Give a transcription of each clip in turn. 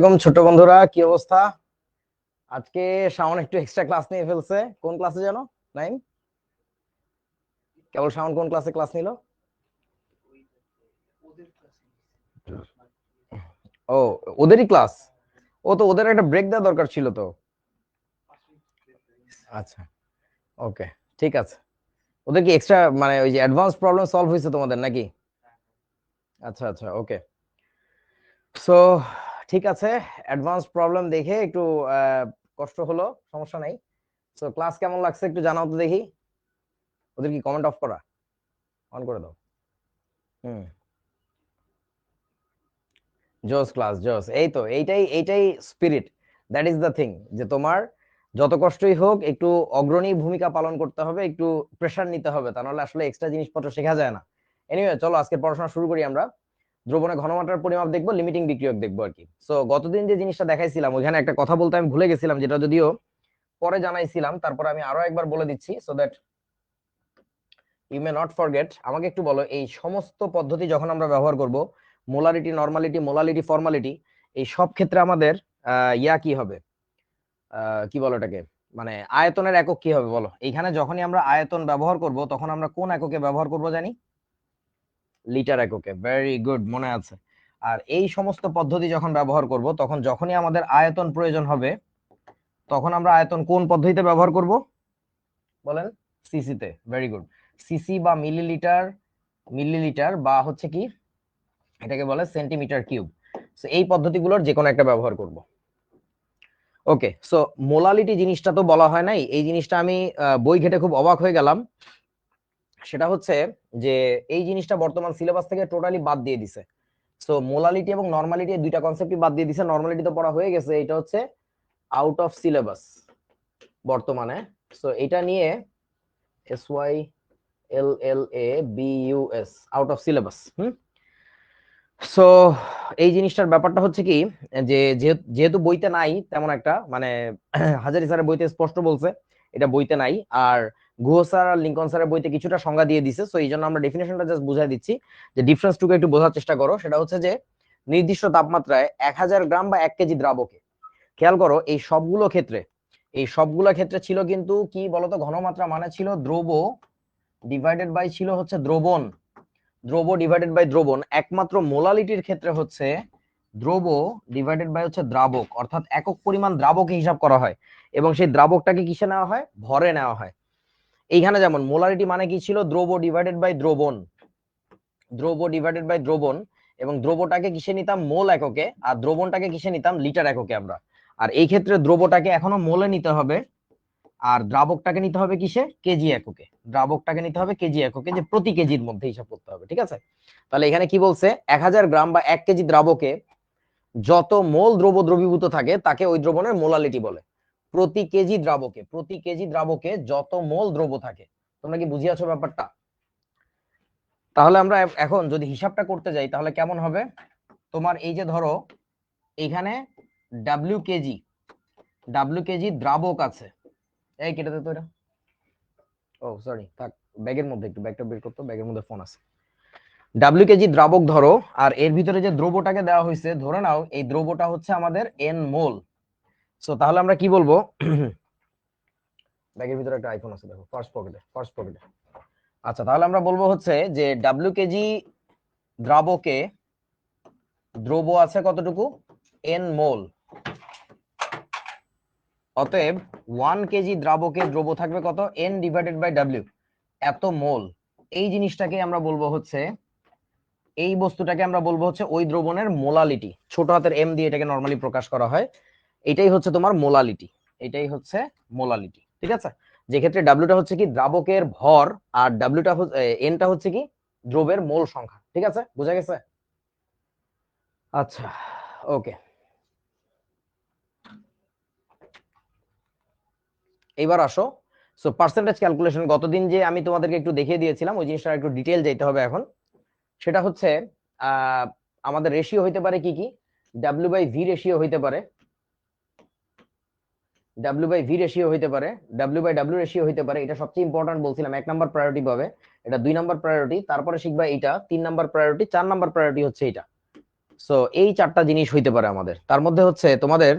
এরকম ছোট বন্ধুরা, কি অবস্থা? আজকে শাওন একটু এক্সট্রা ক্লাস নিয়ে ফেলছে। কোন ক্লাসে জানো? নাইম, কেবল শাওন কোন ক্লাসে ক্লাস নিল? ও, ওদেরই ক্লাস। ও তো ওদের একটা ব্রেক দেওয়া দরকার ছিল তো। আচ্ছা, ওকে, ঠিক আছে। ওদের কি এক্সট্রা মানে ওই যে অ্যাডভান্স প্রবলেম সলভ হয়েছে তোমাদের নাকি? আচ্ছা আচ্ছা, ওকে। সো ঠিক আছে, অ্যাডভান্স প্রবলেম দেখে একটু কষ্ট হলো, সমস্যা নাই। সো ক্লাস কেমন লাগছে একটু জানাও তো দেখি। ওদের কি কমেন্ট অফ করা? অন করে দাও। হুম, জোস ক্লাস জোস, এই তো এইটাই এইটাই spirit. That is the thing, যে তোমার যত কষ্টই হোক একটু অগ্রণী ভূমিকা পালন করতে হবে, একটু প্রেসার নিতে হবে, তা নাহলে আসলে এক্সট্রা জিনিসপত্র শেখা যায় না। এনিওয়ে, চলো আজকে পড়াশোনা শুরু করি আমরা। দ্রবণে ঘনমাত্রার পরিমাপ দেখবো, লিমিটিং বিক্রিয়ক দেখবো আর কি। সো গতদিন যে জিনিসটা দেখাইছিলাম ওইখানে একটা কথা বলতে আমি ভুলে গেছিলাম, যেটা যদিও পরে জানাইছিলাম, তারপর আমি আরো একবার বলে দিচ্ছি so that you may not forget. আমাকে একটু বলো, এই সমস্ত পদ্ধতি যখন আমরা ব্যবহার করব, মোলারিটি, নরমালিটি, মোলালিটি, ফর্মালিটি, এই সব ক্ষেত্রে আমাদের ইয়া কি হবে, কি বলো এটাকে, মানে আয়তনের একক কি হবে বলো? এইখানে যখনই আমরা আয়তন ব্যবহার করব তখন আমরা কোন এককে ব্যবহার করব জানি? লিটার এককে। ভেরি গুড, মনে আছে। আর এই সমস্ত পদ্ধতি যখন ব্যবহার করব তখন যখনই আমাদের আয়তন প্রয়োজন হবে তখন আমরা আয়তন কোন পদ্ধতিতে ব্যবহার করব বলেন? সিসিতে। Very good. সিসি বা মিলিলিটার, মিলিলিটার বা হচ্ছে কি এটাকে বলে সেন্টিমিটার কিউব। সো এই পদ্ধতিগুলোর যে কোনো একটা ব্যবহার করব। ওকে, সো মোলালিটি জিনিসটা তো বলা হয় নাই, এই জিনিসটা আমি বই ঘেটে খুব অবাক হয়ে গেলাম। সেটা হচ্ছে যে এই জিনিসটা বর্তমান সিলেবাস থেকে টোটালি বাদ দিয়ে দিছে। সো মোলালিটি এবং নরমালিটি দুইটা কনসেপ্টই বাদ দিয়ে দিছে। নরমালিটি তো পড়া হয়ে গেছে, এটা হচ্ছে আউট অফ সিলেবাস বর্তমানে। সো এটা নিয়ে SYLLABUS, out of syllabus. So এই জিনিসটার ব্যাপারটা হচ্ছে কি, যে যেহেতু বইতে নাই তেমন একটা, মানে হাজারি স্যারের বইতে স্পষ্ট বলছে এটা বইতে নাই, আর গুহ স্যার আর লিঙ্কন স্যারের বইতে কিছুটা সংজ্ঞা দিয়ে দিছে। সো এই জন্য আমরা ডেফিনেশনটা জাস্ট বুঝাই দিচ্ছি, যে ডিফারেন্সটুকু একটু বোঝার চেষ্টা করো। সেটা হচ্ছে যে নির্দিষ্ট তাপমাত্রায় 1000 গ্রাম বা 1 কেজি দ্রাবকে, খেয়াল করো এই সবগুলো ক্ষেত্রে ছিল কিন্তু কি বলতো, ঘনমাত্রা মানে ছিল দ্রব ডিভাইডেড বাই ছিল হচ্ছে দ্রবণ, দ্রব ডিভাইডেড বাই দ্রবণ। একমাত্র মোলালিটির ক্ষেত্রে হচ্ছে দ্রব ডিভাইডেড বাই হচ্ছে দ্রাবক, অর্থাৎ একক পরিমাণ দ্রাবকে হিসাব করা হয় এবং সেই দ্রাবকটাকে কিসে নেওয়া হয়? ভরে নেওয়া হয়। এইখানে যেমন মোলারিটি মানে কি ছিল? দ্রব ডিভাইডেড বাই দ্রবণ, দ্রব ডিভাইডেড বাই দ্রবণ। এবং দ্রবটাকে কিসে নিতাম? মোল এককে, আর দ্রবণটাকে কিসে নিতাম? লিটার এককে আমরা। আর এই ক্ষেত্রে দ্রবটাকে এখনো মোলে নিতে হবে, আর দ্রাবকটাকে নিতে হবে কিসে? কেজি এককে। দ্রাবকটাকে নিতে হবে কেজি এককে, যে প্রতি কেজির মধ্যে হিসাব করতে হবে। ঠিক আছে? তাহলে এখানে কি বলছে? 1000 গ্রাম বা 1 কেজি দ্রাবকে যত মোল দ্রব দ্রবীভূত থাকে তাকে ওই দ্রবণের মোলালিটি বলে। প্রতি কেজি দ্রাবকে যত মোল দ্রব থাকে। তোমরা কি বুঝিয়াছো ব্যাপারটা? তাহলে আমরা এখন যদি হিসাবটা করতে যাই তাহলে কেমন হবে? তোমার এই যে ধরো এখানে ডাব্লিউ কেজি দ্রাবক আছে। এই কেটে দে তো এটা। ও সরি, থাক, ব্যাগের মধ্যে, একটু ব্যাগটা বের করতো, ব্যাগের মধ্যে ফোন আছে। ডাব্লিউ কেজি দ্রাবক ধরো, আর এর ভিতরে যে দ্রবটাকে দেওয়া হয়েছে ধরে নাও এই দ্রবটা হচ্ছে আমাদের এন মোল। সো তাহলে আমরা কি বলবো? ব্যাগের ভিতরে একটা আইফোন আছে, দেখো, ফার্স্ট পকেটে। আচ্ছা, তাহলে আমরা বলবো হচ্ছে যে ডাব্লিউ কেজি দ্রাবকে দ্রব আছে কতটুকু? এন মোল। অতএব 1 কেজি দ্রাবকে দ্রব থাকবে কত? এন ডিভাইডেড বাই ডাব্লিউ, এত মোল। এই জিনিসটাকে আমরা বলবো হচ্ছে, এই বস্তুটাকে আমরা বলবো হচ্ছে ওই দ্রবণের মোলালিটি। ছোট হাতের এম দিয়ে এটাকে নরমালি প্রকাশ করা হয়। এটাই হচ্ছে তোমার মোলালিটি, এটাই হচ্ছে মোলালিটি। ঠিক আছে? যে ক্ষেত্রে ডাব্লিউটা হচ্ছে কি দ্রাবকের ভর, আর ডাব্লিউটা এনটা হচ্ছে কি দ্রবের মোল সংখ্যা। ঠিক আছে, বোঝা গেছে? আচ্ছা, ওকে। এবার আসো, সো পার্সেন্টেজ ক্যালকুলেশন গতদিন যে আমি তোমাদেরকে একটু দেখিয়ে দিয়েছিলাম ওই জিনিসটা একটু ডিটেল যেতে হবে এখন। সেটা হচ্ছে আমাদের রেশিও হইতে পারে কি কি? ডাব্লিউ বাই ভি রেশিও হইতে পারে, ডাব্লিউ বাই ভি রেশিও হইতে পারে, ডাব্লিউ বাই ডাব্লিউ রেশিও হইতে পারে। এটা সবচেয়ে ইম্পর্টেন্ট বলছিলাম, 1 নাম্বার প্রায়োরিটি পাবে, এটা 2 নাম্বার প্রায়োরিটি, তারপরে শিখবা এটা 3 নাম্বার প্রায়োরিটি, 4 নাম্বার প্রায়োরিটি হচ্ছে এটা। সো এই চারটা জিনিস হইতে পারে আমাদের, তার মধ্যে হচ্ছে তোমাদের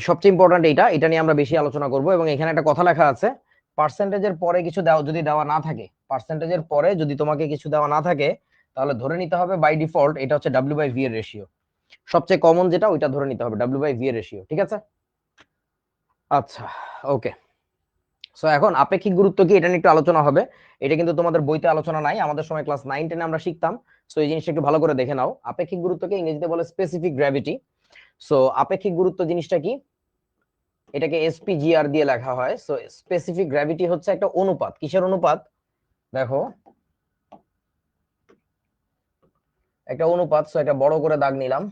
সবচেয়ে ইম্পর্টেন্ট এটা নিয়ে আমরা বেশি আলোচনা করব। এবং এখানে একটা কথা লেখা আছে, পার্সেন্টেজের পরে কিছু দেওয়া যদি দেওয়া না থাকে, পার্সেন্টেজের পরে যদি তোমাকে কিছু দেওয়া না থাকে, তাহলে ধরে নিতে হবে বাই ডিফল্ট এটা হচ্ছে W/V এর রেশিও। সবচেয়ে কমন যেটা ওইটা ধরে নিতে হবে W/V এর রেশিও, ঠিক আছে? আচ্ছা, ওকে। সো এখন আপেক্ষিক গুরুত্ব কি এটা নিয়ে একটু আলোচনা হবে। এটা কিন্তু তোমাদের বইতে আলোচনা নাই, আমাদের সময় ক্লাস 9-10 আমরা শিখতাম। সো এই জিনিসটা একটু ভালো করে দেখে নাও। আপেক্ষিক গুরুত্বকে ইংরেজিতে বলে স্পেসিফিক গ্র্যাভিটি। সো আপেক্ষিক গুরুত্ব জিনিসটা কি, এটাকে SPGR দিয়ে লেখা হয়। সো স্পেসিফিক গ্র্যাভিটি হচ্ছে একটা অনুপাত। কিসের অনুপাত? দেখো একটা অনুপাত। সো এটা বড় করে দাগ নিলাম।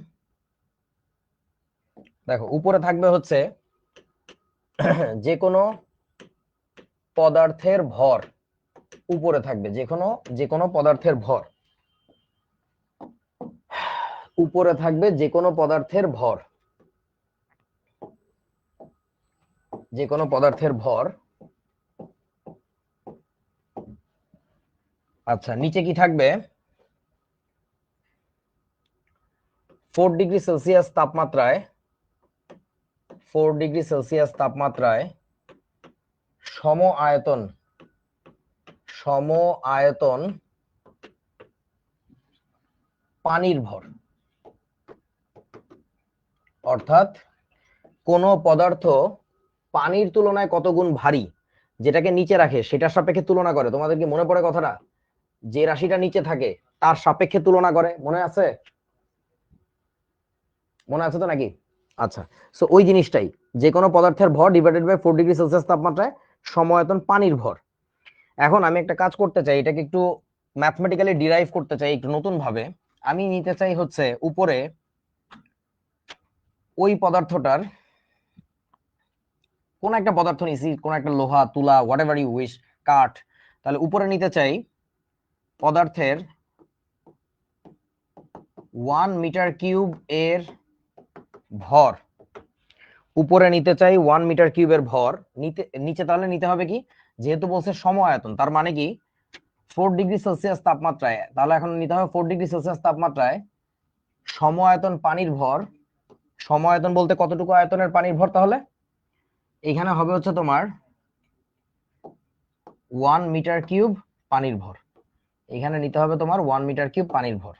দেখো উপরে থাকবে হচ্ছে যে কোনো পদার্থের ভর, উপরে থাকবে যে কোনো পদার্থের ভর, উপরে থাকবে যে কোনো পদার্থের ভর, যে কোনো পদার্থের ভর। আচ্ছা, নিচে কি থাকবে? 4 ডিগ্রি সেলসিয়াস তাপমাত্রায়, 4 ডিগ্রি সেলসিয়াস তাপমাত্রায় সম আয়তন, সম আয়তন পানির ভর। অর্থাৎ কোন পদার্থ পানির তুলনায় কত গুণ ভারী, যেটাকে নিচে রাখে সেটার সাপেক্ষে তুলনা করে। তোমাদের কি মনে পড়ে কথাটা? যে রাশিটা নিচে থাকে তার সাপেক্ষে তুলনা করে, মনে আছে? মনে আছে তো নাকি? আচ্ছা, সো ওই জিনিসটাই, যে কোনো পদার্থের ভর ডিভাইডেড বাই 4 ডিগ্রি সেলসিয়াস তাপমাত্রায় সমায়তন পানির ভর। এখন আমি একটা কাজ করতে চাই, এটাকে একটু ম্যাথমেটিক্যালি ডিরাইভ করতে চাই একটু নতুন ভাবে। আমি নিতে চাই হচ্ছে উপরে ওই পদার্থটার, কোন একটা পদার্থ নিছি, কোন একটা লোহা, তুলা, হোয়াট এভার ইউ উইশ, কাঠ। তাহলে উপরে নিতে চাই পদার্থের 1 মিটার কিউব এর ভর, উপরে নিতে চাই 1 মিটার কিউবের ভর। নিচে তাহলে নিতে হবে কি, যেহেতু বলছে সম আয়তন, তার মানে কি 4 ডিগ্রি সেলসিয়াস তাপমাত্রায়, তাহলে এখন নিতে হবে 4 ডিগ্রি সেলসিয়াস তাপমাত্রায় সম আয়তন পানির ভর। সম আয়তন বলতে কতটুকু আয়তনের পানির ভর? তাহলে এখানে হবে হচ্ছে তোমার 1 মিটার কিউব পানির ভর। এখানে নিতে হবে তোমার 1 মিটার কিউব পানির ভর,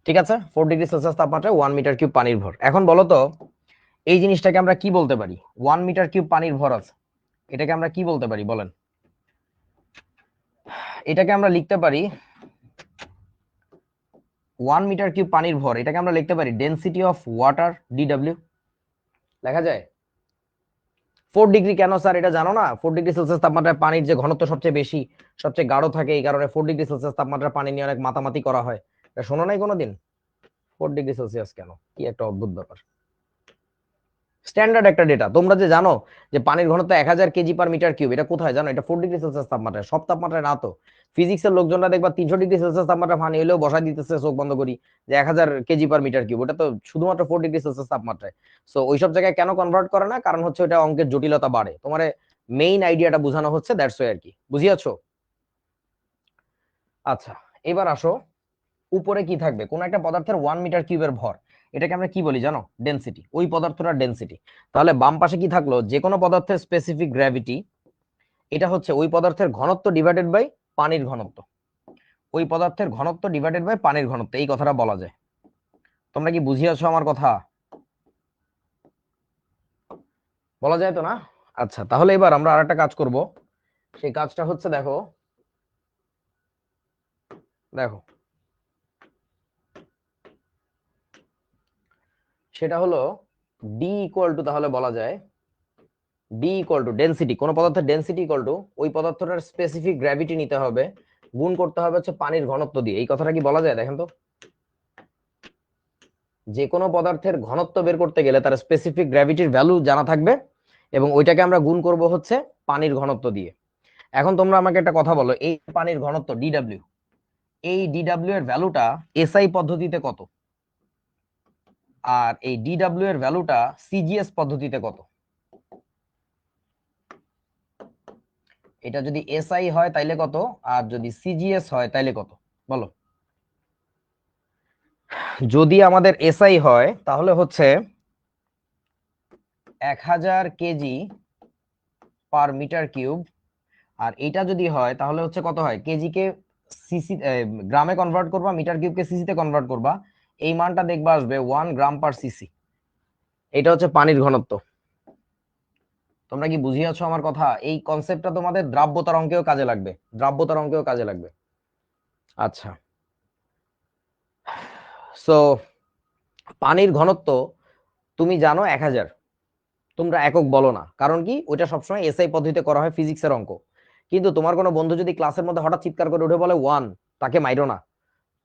ঠিক আছে? 4 ডিগ্রি সেলসিয়াস তাপমাত্রায় 1 মিটার কিউব পানির ভর। এখন বলো তো এই জিনিসটাকে আমরা কি বলতে পারি? 1 মিটার কিউব পানির ভর আছে, এটাকে আমরা কি বলতে পারি বলেন? এটাকে আমরা লিখতে পারি 1 মিটার কিউব পানির ভর, এটাকে আমরা লিখতে পারি ডেনসিটি অফ ওয়াটার DW। লেখা যায় 4 ডিগ্রি। কেন স্যার এটা জানো না? 4 ডিগ্রি সেলসিয়াস তাপমাত্রায় পানির যে ঘনত্ব সবচেয়ে বেশি, সবচেয়ে গাঢ় থাকে, এই কারণে 4 ডিগ্রি সেলসিয়াস তাপমাত্রায় পানি নিয়ে অনেক মাতামাতি করা হয়। এটা শোনো নাই কোনোদিন? 4 ডিগ্রি সেলসিয়াস কেন, কি একটা অদ্ভুত ব্যাপার। স্ট্যান্ডার্ড একটা ডেটা। তোমরা যে জানো যে পানির ঘনত্ব 1000 কেজি পার মিটার কিউব, এটা কোথায় জানো? এটা 4 ডিগ্রি সেলসিয়াস তাপমাত্রায়, সব তাপমাত্রায় না তো। ফিজিক্সের লোকজনরা দেখবা 300 ডিগ্রি সেলসিয়াস তাপমাত্রা পানি হলেও বসাই দিতেছে চোখ বন্ধ করি যে 1000 কেজি পার মিটার কিউব। ওটা তো শুধুমাত্র 4 ডিগ্রি সেলসিয়াস তাপমাত্রায়। সো ওইসব জায়গায় কেন কনভার্ট করে না? কারণ হচ্ছে ওটা অঙ্কের জটিলতা বাড়ে। তোমার মেইন আইডিয়াটা বোঝানো হচ্ছে, দ্যাটস ওয়াই আর কি, বুঝিয়াছো? আচ্ছা, এবার আসো উপরে কি থাকবে, কোন একটা পদার্থের 1 মিটার কিউবের ভর, এটাকে আমরা কি বলি জানো? ডেনসিটি, ওই পদার্থটার ডেনসিটি। তাহলে বাম পাশে কি থাকলো? যে কোনো পদার্থের স্পেসিফিক গ্র্যাভিটি, এটা হচ্ছে ওই পদার্থের ঘনত্ব ডিভাইডেড বাই পানির ঘনত্ব। ওই পদার্থের ঘনত্ব ডিভাইডেড বাই পানির ঘনত্ব, এই কথাটা বলা যায়। তোমরা কি বুঝিয়াছো আমার কথা? বলা যায় তো না? আচ্ছা, তাহলে এবার আমরা আরেকটা কাজ করব। সেই কাজটা হচ্ছে দেখো, দেখো সেটা হলো ডি ইকুয়াল টু, তাহলে বলা যায় ডি ইকুয়াল টু ডেনসিটি, কোন পদার্থের ডেনসিটি ইকুয়াল টু ওই পদার্থটার স্পেসিফিক গ্র্যাভিটি নিতে হবে, গুণ করতে হবে হচ্ছে পানির ঘনত্ব দিয়ে। এই কথাটা কি বলা যায়? দেখেন তো, যে কোনো পদার্থের ঘনত্ব বের করতে গেলে তার স্পেসিফিক গ্র্যাভিটির ভ্যালু জানা থাকবে এবং ওইটাকে আমরা গুণ করব হচ্ছে পানির ঘনত্ব দিয়ে। এখন তোমরা আমাকে একটা কথা বলো, এই পানির ঘনত্ব DW, এই DW এর ভ্যালুটা SI পদ্ধতিতে কত? আর এই DW এর ভ্যালুটা CGS পদ্ধতিতে কত? এটা যদি SI হয় তাইলে কত, আর যদি CGS হয় তাইলে কত? বলো। যদি আমাদের এসআই হয় তাহলে হচ্ছে 1000 কেজি পার মিটার কিউব, আর এটা যদি হয় তাহলে হচ্ছে কত হয়, কেজি কে সিসি গ্রামে কনভার্ট করবা, মিটার কিউবকে সিসিতে কনভার্ট করবা, এই মানটা দেখবা আসবে 1 গ্রাম/সিসি। এটা হচ্ছে পানির ঘনত্ব। তোমরা কি বুঝিয়েছো আমার কথা? এই কনসেপ্টটা তোমাদের দ্রাব্যতার অঙ্কেও কাজে লাগবে, দ্রাব্যতার অঙ্কেও কাজে লাগবে। আচ্ছা, সো পানির ঘনত্ব তুমি জানো 1000, তোমরা একক বলো না, কারণ কি ওইটা সবসময় এসআই পদ্ধতিতে করা হয়, ফিজিক্সের অঙ্ক। কিন্তু তোমার কোনো বন্ধু যদি ক্লাসের মধ্যে হঠাৎ চিৎকার করে উঠে বলে 1, তাকে মাইরো না,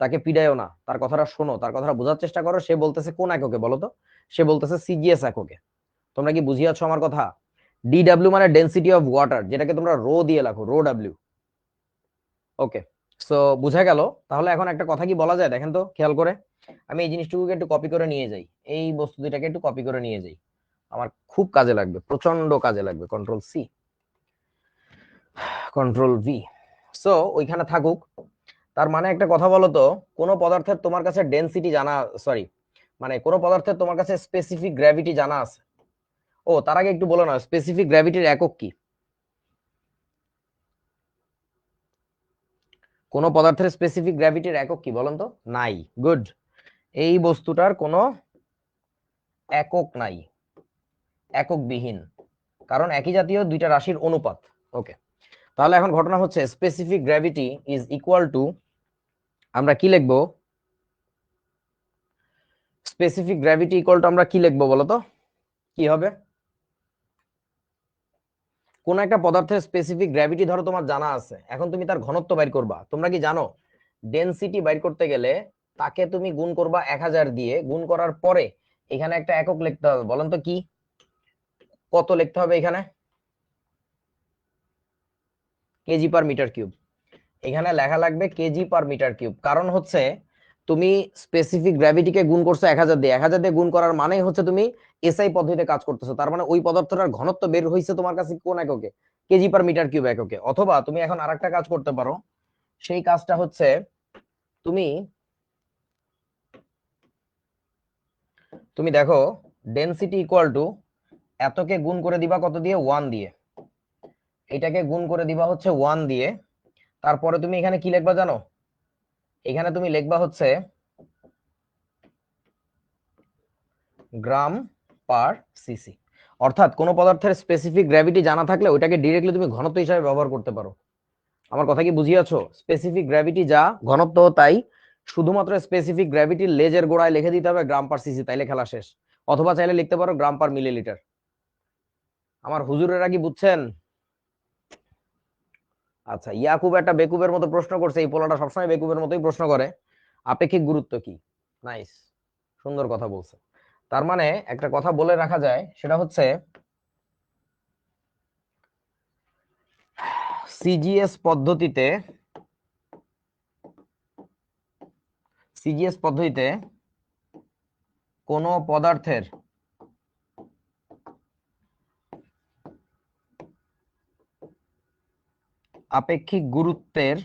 তাকে পিডাইও না, তার কথাটা শোনো, তার কথাটা বোঝার চেষ্টা করো। সে বলতেছে কোন এককে বলো তো? সে বলতেছে সিজিএস এককে। তোমরা কি বুঝিয়েছো আমার কথা? ডিডব্লিউ মানে ডেনসিটি অফ ওয়াটার, যেটাকে তোমরা রো দিয়ে লেখো, রো ডাব্লিউ। ওকে, সো বুঝা গেল। তাহলে এখন একটা কথা কি বলা যায় দেখেন তো, খেয়াল করে। আমি এই জিনিসটুকুকে একটু কপি করে নিয়ে যাই, এই বস্তু দুটাকে একটু কপি করে নিয়ে যাই, আমার খুব কাজে লাগবে, প্রচন্ড কাজে লাগবে। Control C, control V. So ওইখানে থাকুক। তার মানে একটা কথা বলো তো, কোন পদার্থের তোমার কাছে ডেনসিটি জানা, সরি মানে কোন পদার্থের তোমার কাছে স্পেসিফিক গ্র্যাভিটি জানা আছে? ও তার আগে একটু বলো না, স্পেসিফিক গ্র্যাভিটির একক কি? কোন পদার্থের স্পেসিফিক গ্র্যাভিটির একক কি বলেন তো? নাই। গুড, এই বস্তুটার কোনো একক নাই, একক বিহীন, কারণ একই জাতীয় দুইটা রাশির অনুপাত। ওকে, তাহলে এখন ঘটনা হচ্ছে specific gravity is equal to, আমরা কি লিখবো? স্পেসিফিক গ্র্যাভিটি ইকুয়াল টু আমরা কি লিখবো বলো তো? কি হবে? কোন একটা পদার্থের স্পেসিফিক গ্র্যাভিটি ধরো তোমার জানা আছে, এখন তুমি তার ঘনত্ব বাইর করবা। তোমরা কি জানো ডেনসিটি বাইর করতে গেলে তাকে তুমি গুণ করবা 1000 দিয়ে, গুণ করার পরে এখানে একটা একক লিখতে হবে। বলেন তো কি, কত লিখতে হবে এখানে? Kg per metre cube. এখানে লেখা লাগবে কেজি পার মিটার কিউব, কারণ হচ্ছে তুমি স্পেসিফিক গ্র্যাভিটিকে গুণ করছো 1000 দিয়ে, 1000 দিয়ে গুণ করার মানে হচ্ছে তুমি এসআই পদ্ধতিতে কাজ করতেছো। তার মানে ওই পদার্থটার ঘনত্ব বের হয়েছে তোমার কাছে কোন এককে? কেজি পার মিটার কিউব এককে। অথবা তুমি এখন আরেকটা কাজ করতে পারো, সেই কাজটা হচ্ছে তুমি তুমি দেখো ডেনসিটি ইকুয়াল টু এতকে গুণ করে দিবা কত দিয়ে? 1 দিয়ে। এটাকে গুণ করে দিবা হচ্ছে 1 দিয়ে। তারপরে তুমি এখানে কি লিখবা জানো? এখানে তুমি লিখবা হচ্ছে গ্রাম পার সিসি। অর্থাৎ কোন পদার্থের স্পেসিফিক গ্র্যাভিটি জানা থাকলে ওইটাকে ডিরেক্টলি তুমি ঘনত্ব হিসাবে ব্যবহার করতে পারো। আমার কথা কি বুঝিয়েছো? স্পেসিফিক গ্র্যাভিটি যা, ঘনত্ব তাই। শুধুমাত্র স্পেসিফিক গ্র্যাভিটির লেজের গোড়ায় লিখে দিতে হবে গ্রাম পার সিসি, তাইলে খেলা শেষ। অথবা চাইলে লিখতে পারো গ্রাম পার মিলিলিটার। আমার হুজুরেরা কি বুঝছেন? আচ্ছা, ইয়াকুব একটা বেকুবের মতো প্রশ্ন করছে, এই পোলাটা সবসময় বেকুবের মতোই প্রশ্ন করে। আপেক্ষিক গুরুত্ব কি? নাইস, সুন্দর কথা বলছে। তার মানে একটা কথা বলে রাখা যায়, সেটা হচ্ছে সিজিএস পদ্ধতিতে, সিজিএস পদ্ধতিতে কোন পদার্থের আপেক্ষিক গুরুত্বের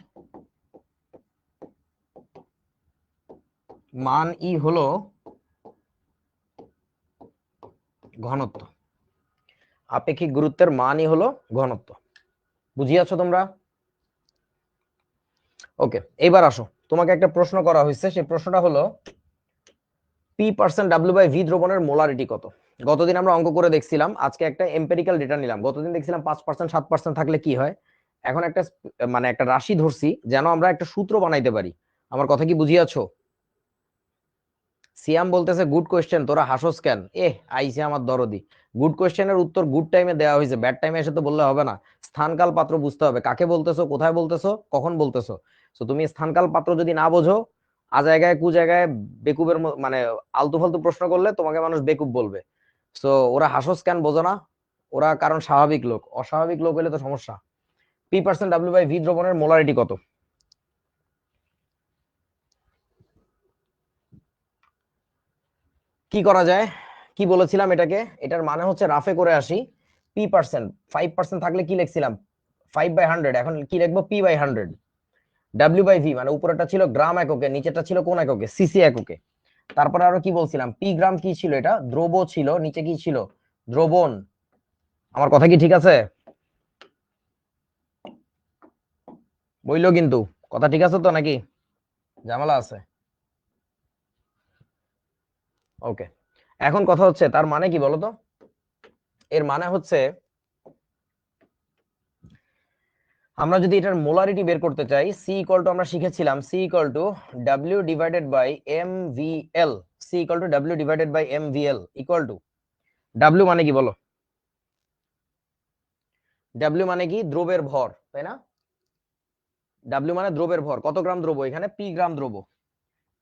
মান ই হলো ঘনত্ব। আপেক্ষিক গুরুত্বের মানই হলো ঘনত্ব। বুঝিয়াছো তোমরা? ওকে, এবার আসো, তোমাকে একটা প্রশ্ন করা হয়েছে, সেই প্রশ্নটা হলো P%W/V দ্রবণের মোলারিটি কত? গতদিন আমরা অঙ্ক করে দেখছিলাম, আজকে একটা এম্পিরিক্যাল ডেটা নিলাম। গতদিন দেখছিলাম 5% 7% থাকলে কি হয়। এখন একটা মানে একটা রাশি ধরছি যেন আমরা একটা সূত্র বানাইতে পারি। আমার কথা কি বুঝিয়াছো? সিয়াম বলতেছে গুড কোয়েশ্চেন, তোরা হাসোস কেন? আইসে আমার দরদি। গুড কোয়েশ্চেনের উত্তর গুড টাইমে দেওয়া হয়েছে, ব্যাড টাইমে এসে তো বললে হবে না। স্থানকাল পাত্র বুঝতে হবে, কাকে বলতেছো, কোথায় বলতেছো, কখন বলতেছো। তো তুমি স্থানকাল পাত্র যদি না বোঝো, আ জায়গায় কু জায়গায় বেকুবের মানে আলতু ফালতু প্রশ্ন করলে তোমাকে মানুষ বেকুব বলবে। তো ওরা হাসোস কেন বোঝো না? ওরা কারণ স্বাভাবিক লোক, অস্বাভাবিক লোক হলে তো সমস্যা। P%W/V দ্রবণের মোলারিটি কত? কি করা যায়? কি বলেছিলাম এটাকে? এটার মানে হচ্ছে রাফে করে আসি, P%, 5% থাকলে কি লিখছিলাম? 5/100। এখন কি লিখবো? P/100। W/V মানে উপরেরটা ছিল গ্রাম এককে, নিচেরটা ছিল কোন এককে? সিসি এককে। তারপরে আরো কি বলছিলাম, পি গ্রাম কি ছিল, এটা দ্রব ছিল, নিচে কি ছিল, দ্রবণ। আমার কথা কি ঠিক আছে? বইলো কিন্তু, কথা ঠিক আছে তো নাকি ঝামেলা আছে? ওকে, এখন কথা হচ্ছে তার মানে কি বলতো? এর মানে হচ্ছে আমরা যদি এটার মোলারিটি বের করতে চাই, সি ইকুয়াল টু, আমরা শিখেছিলাম C equal to W divided by M V L. C equal to W divided by M V L equal to, W মানে কি বলো? ডাব্লিউ মানে কি? দ্রবের ভর, তাই না? ডাব্লিউ মানে দ্রবের ভর, কত গ্রাম দ্রব, এখানে পি গ্রাম দ্রব।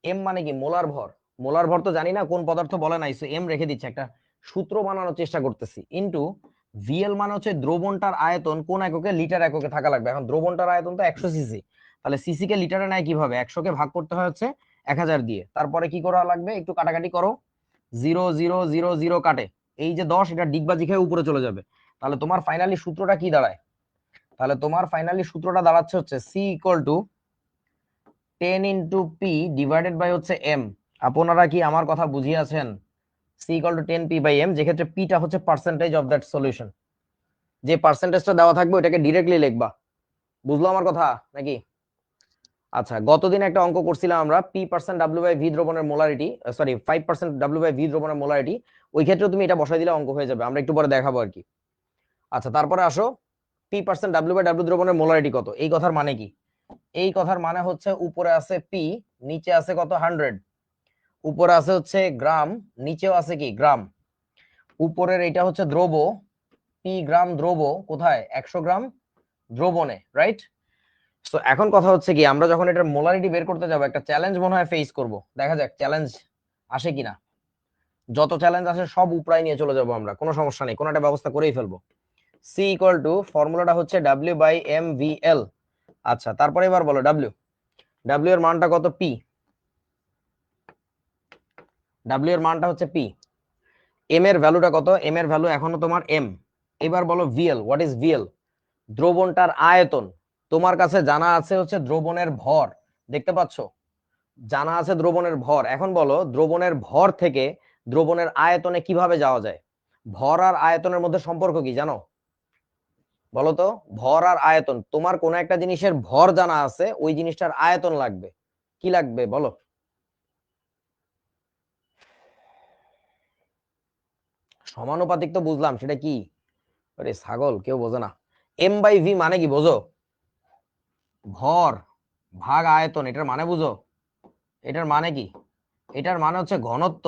এম মানে কি? মোলার ভর। মোলার ভর তো জানি না কোন পদার্থ বলে নাই, সো এম রেখে দিচ্ছে, একটা সূত্র বানানোর চেষ্টা করতেছি। ইনটু ভিএল মানে হচ্ছে দ্রবণটার আয়তন কোন এককে, লিটার এককে থাকা লাগবে। এখন দ্রবণটার আয়তন তো 100 সিসি, তাহলে সিসি কে লিটারে নেয় কিভাবে? 100 কে ভাগ করতে হয় হচ্ছে 1000 দিয়ে, তারপরে কি করা লাগবে, একটু কাটাকাটি করো, 0 0 0 0 কাটে, এই যে 10, এটা ডিগবাজি খেয়ে উপরে চলে যাবে। তাহলে তোমার ফাইনালি সূত্রটা কি দাঁড়ায়? তাহলে তোমার ফাইনালি সূত্রটা দাঁড়াচ্ছে হচ্ছে C equal to 10 × p divided by হচ্ছে m। আপনারা কি আমার কথা বুঝিয়েছেন? c ইকুয়াল টু 10 p/m, যেক্ষেত্রে p টা হচ্ছে পার্সেন্টেজ অফ দ্যাট সলিউশন। যে পার্সেন্টেজটা দেওয়া থাকবে ওটাকে ডিরেক্টলি লিখবা। বুঝলো আমার কথা নাকি? আচ্ছা, গতদিন একটা অঙ্ক করছিলাম আমরা, p% w/v দ্রবণের মোলারিটি, সরি 5% w/v দ্রবণের মোলারিটি। ওই ক্ষেত্রে তুমি এটা বসাই দিলে অঙ্ক হয়ে যাবে, আমরা একটু পরে দেখাবো আর কি। আচ্ছা, তারপরে আসো, p% w/w দ্রবণের মোলারিটি কত, এই কথার মানে কি? এই কথার মানে হচ্ছে উপরে আছে p, নিচে আছে কত, 100। উপরে আছে হচ্ছে গ্রাম, নিচেও আছে কি, গ্রাম। উপরের এটা হচ্ছে দ্রব, পি গ্রাম দ্রব কোথায়, 100 গ্রাম দ্রবণে, রাইট? তো এখন কথা হচ্ছে কি, আমরা যখন এটার মোলারিটি বের করতে যাব, একটা চ্যালেঞ্জ মনে হয় ফেস করব, দেখা যাক চ্যালেঞ্জ আসে কিনা। যত চ্যালেঞ্জ আসে সব উপরায় নিয়ে চলে যাব আমরা, কোনো সমস্যা নেই, কোনো একটা ব্যবস্থা করেই ফেলবো। সি ইকুয়াল টু, ফর্মুলাটা হচ্ছে W by M V L. আচ্ছা, তারপরে এবার বলো ডাব্লিউ, ডাব্লিউ এর মানটা কত, পি, ডাব্লিউ এর মানটা হচ্ছে পি। এম এর ভ্যালুটা কত, এম এর ভ্যালু এখনো তোমার এম। এবার বলো ভিএল, হোয়াট ইজ ভিএল? দ্রবণটার আয়তন। তোমার কাছে জানা আছে হচ্ছে দ্রবণের ভর, দেখতে পাচ্ছ, জানা আছে দ্রবণের ভর। এখন বলো দ্রবণের ভর থেকে দ্রবণের আয়তনে কিভাবে যাওয়া যায়? ভর আর আয়তনের মধ্যে সম্পর্ক কি জানো? বলো তো, ভর আর আয়তন, তোমার কোন একটা জিনিসের ভর জানা আছে, ওই জিনিসটার আয়তন লাগবে, কি লাগবে বলো? সমানুপাতিক তো বুঝলাম, সেটা কি? আরে ছাগল, কেউ বোঝে না। m/v মানে কি বোঝো? ভর ভাগ আয়তন, এটার মানে বুঝো? এটার মানে কি? এটার মানে হচ্ছে ঘনত্ব।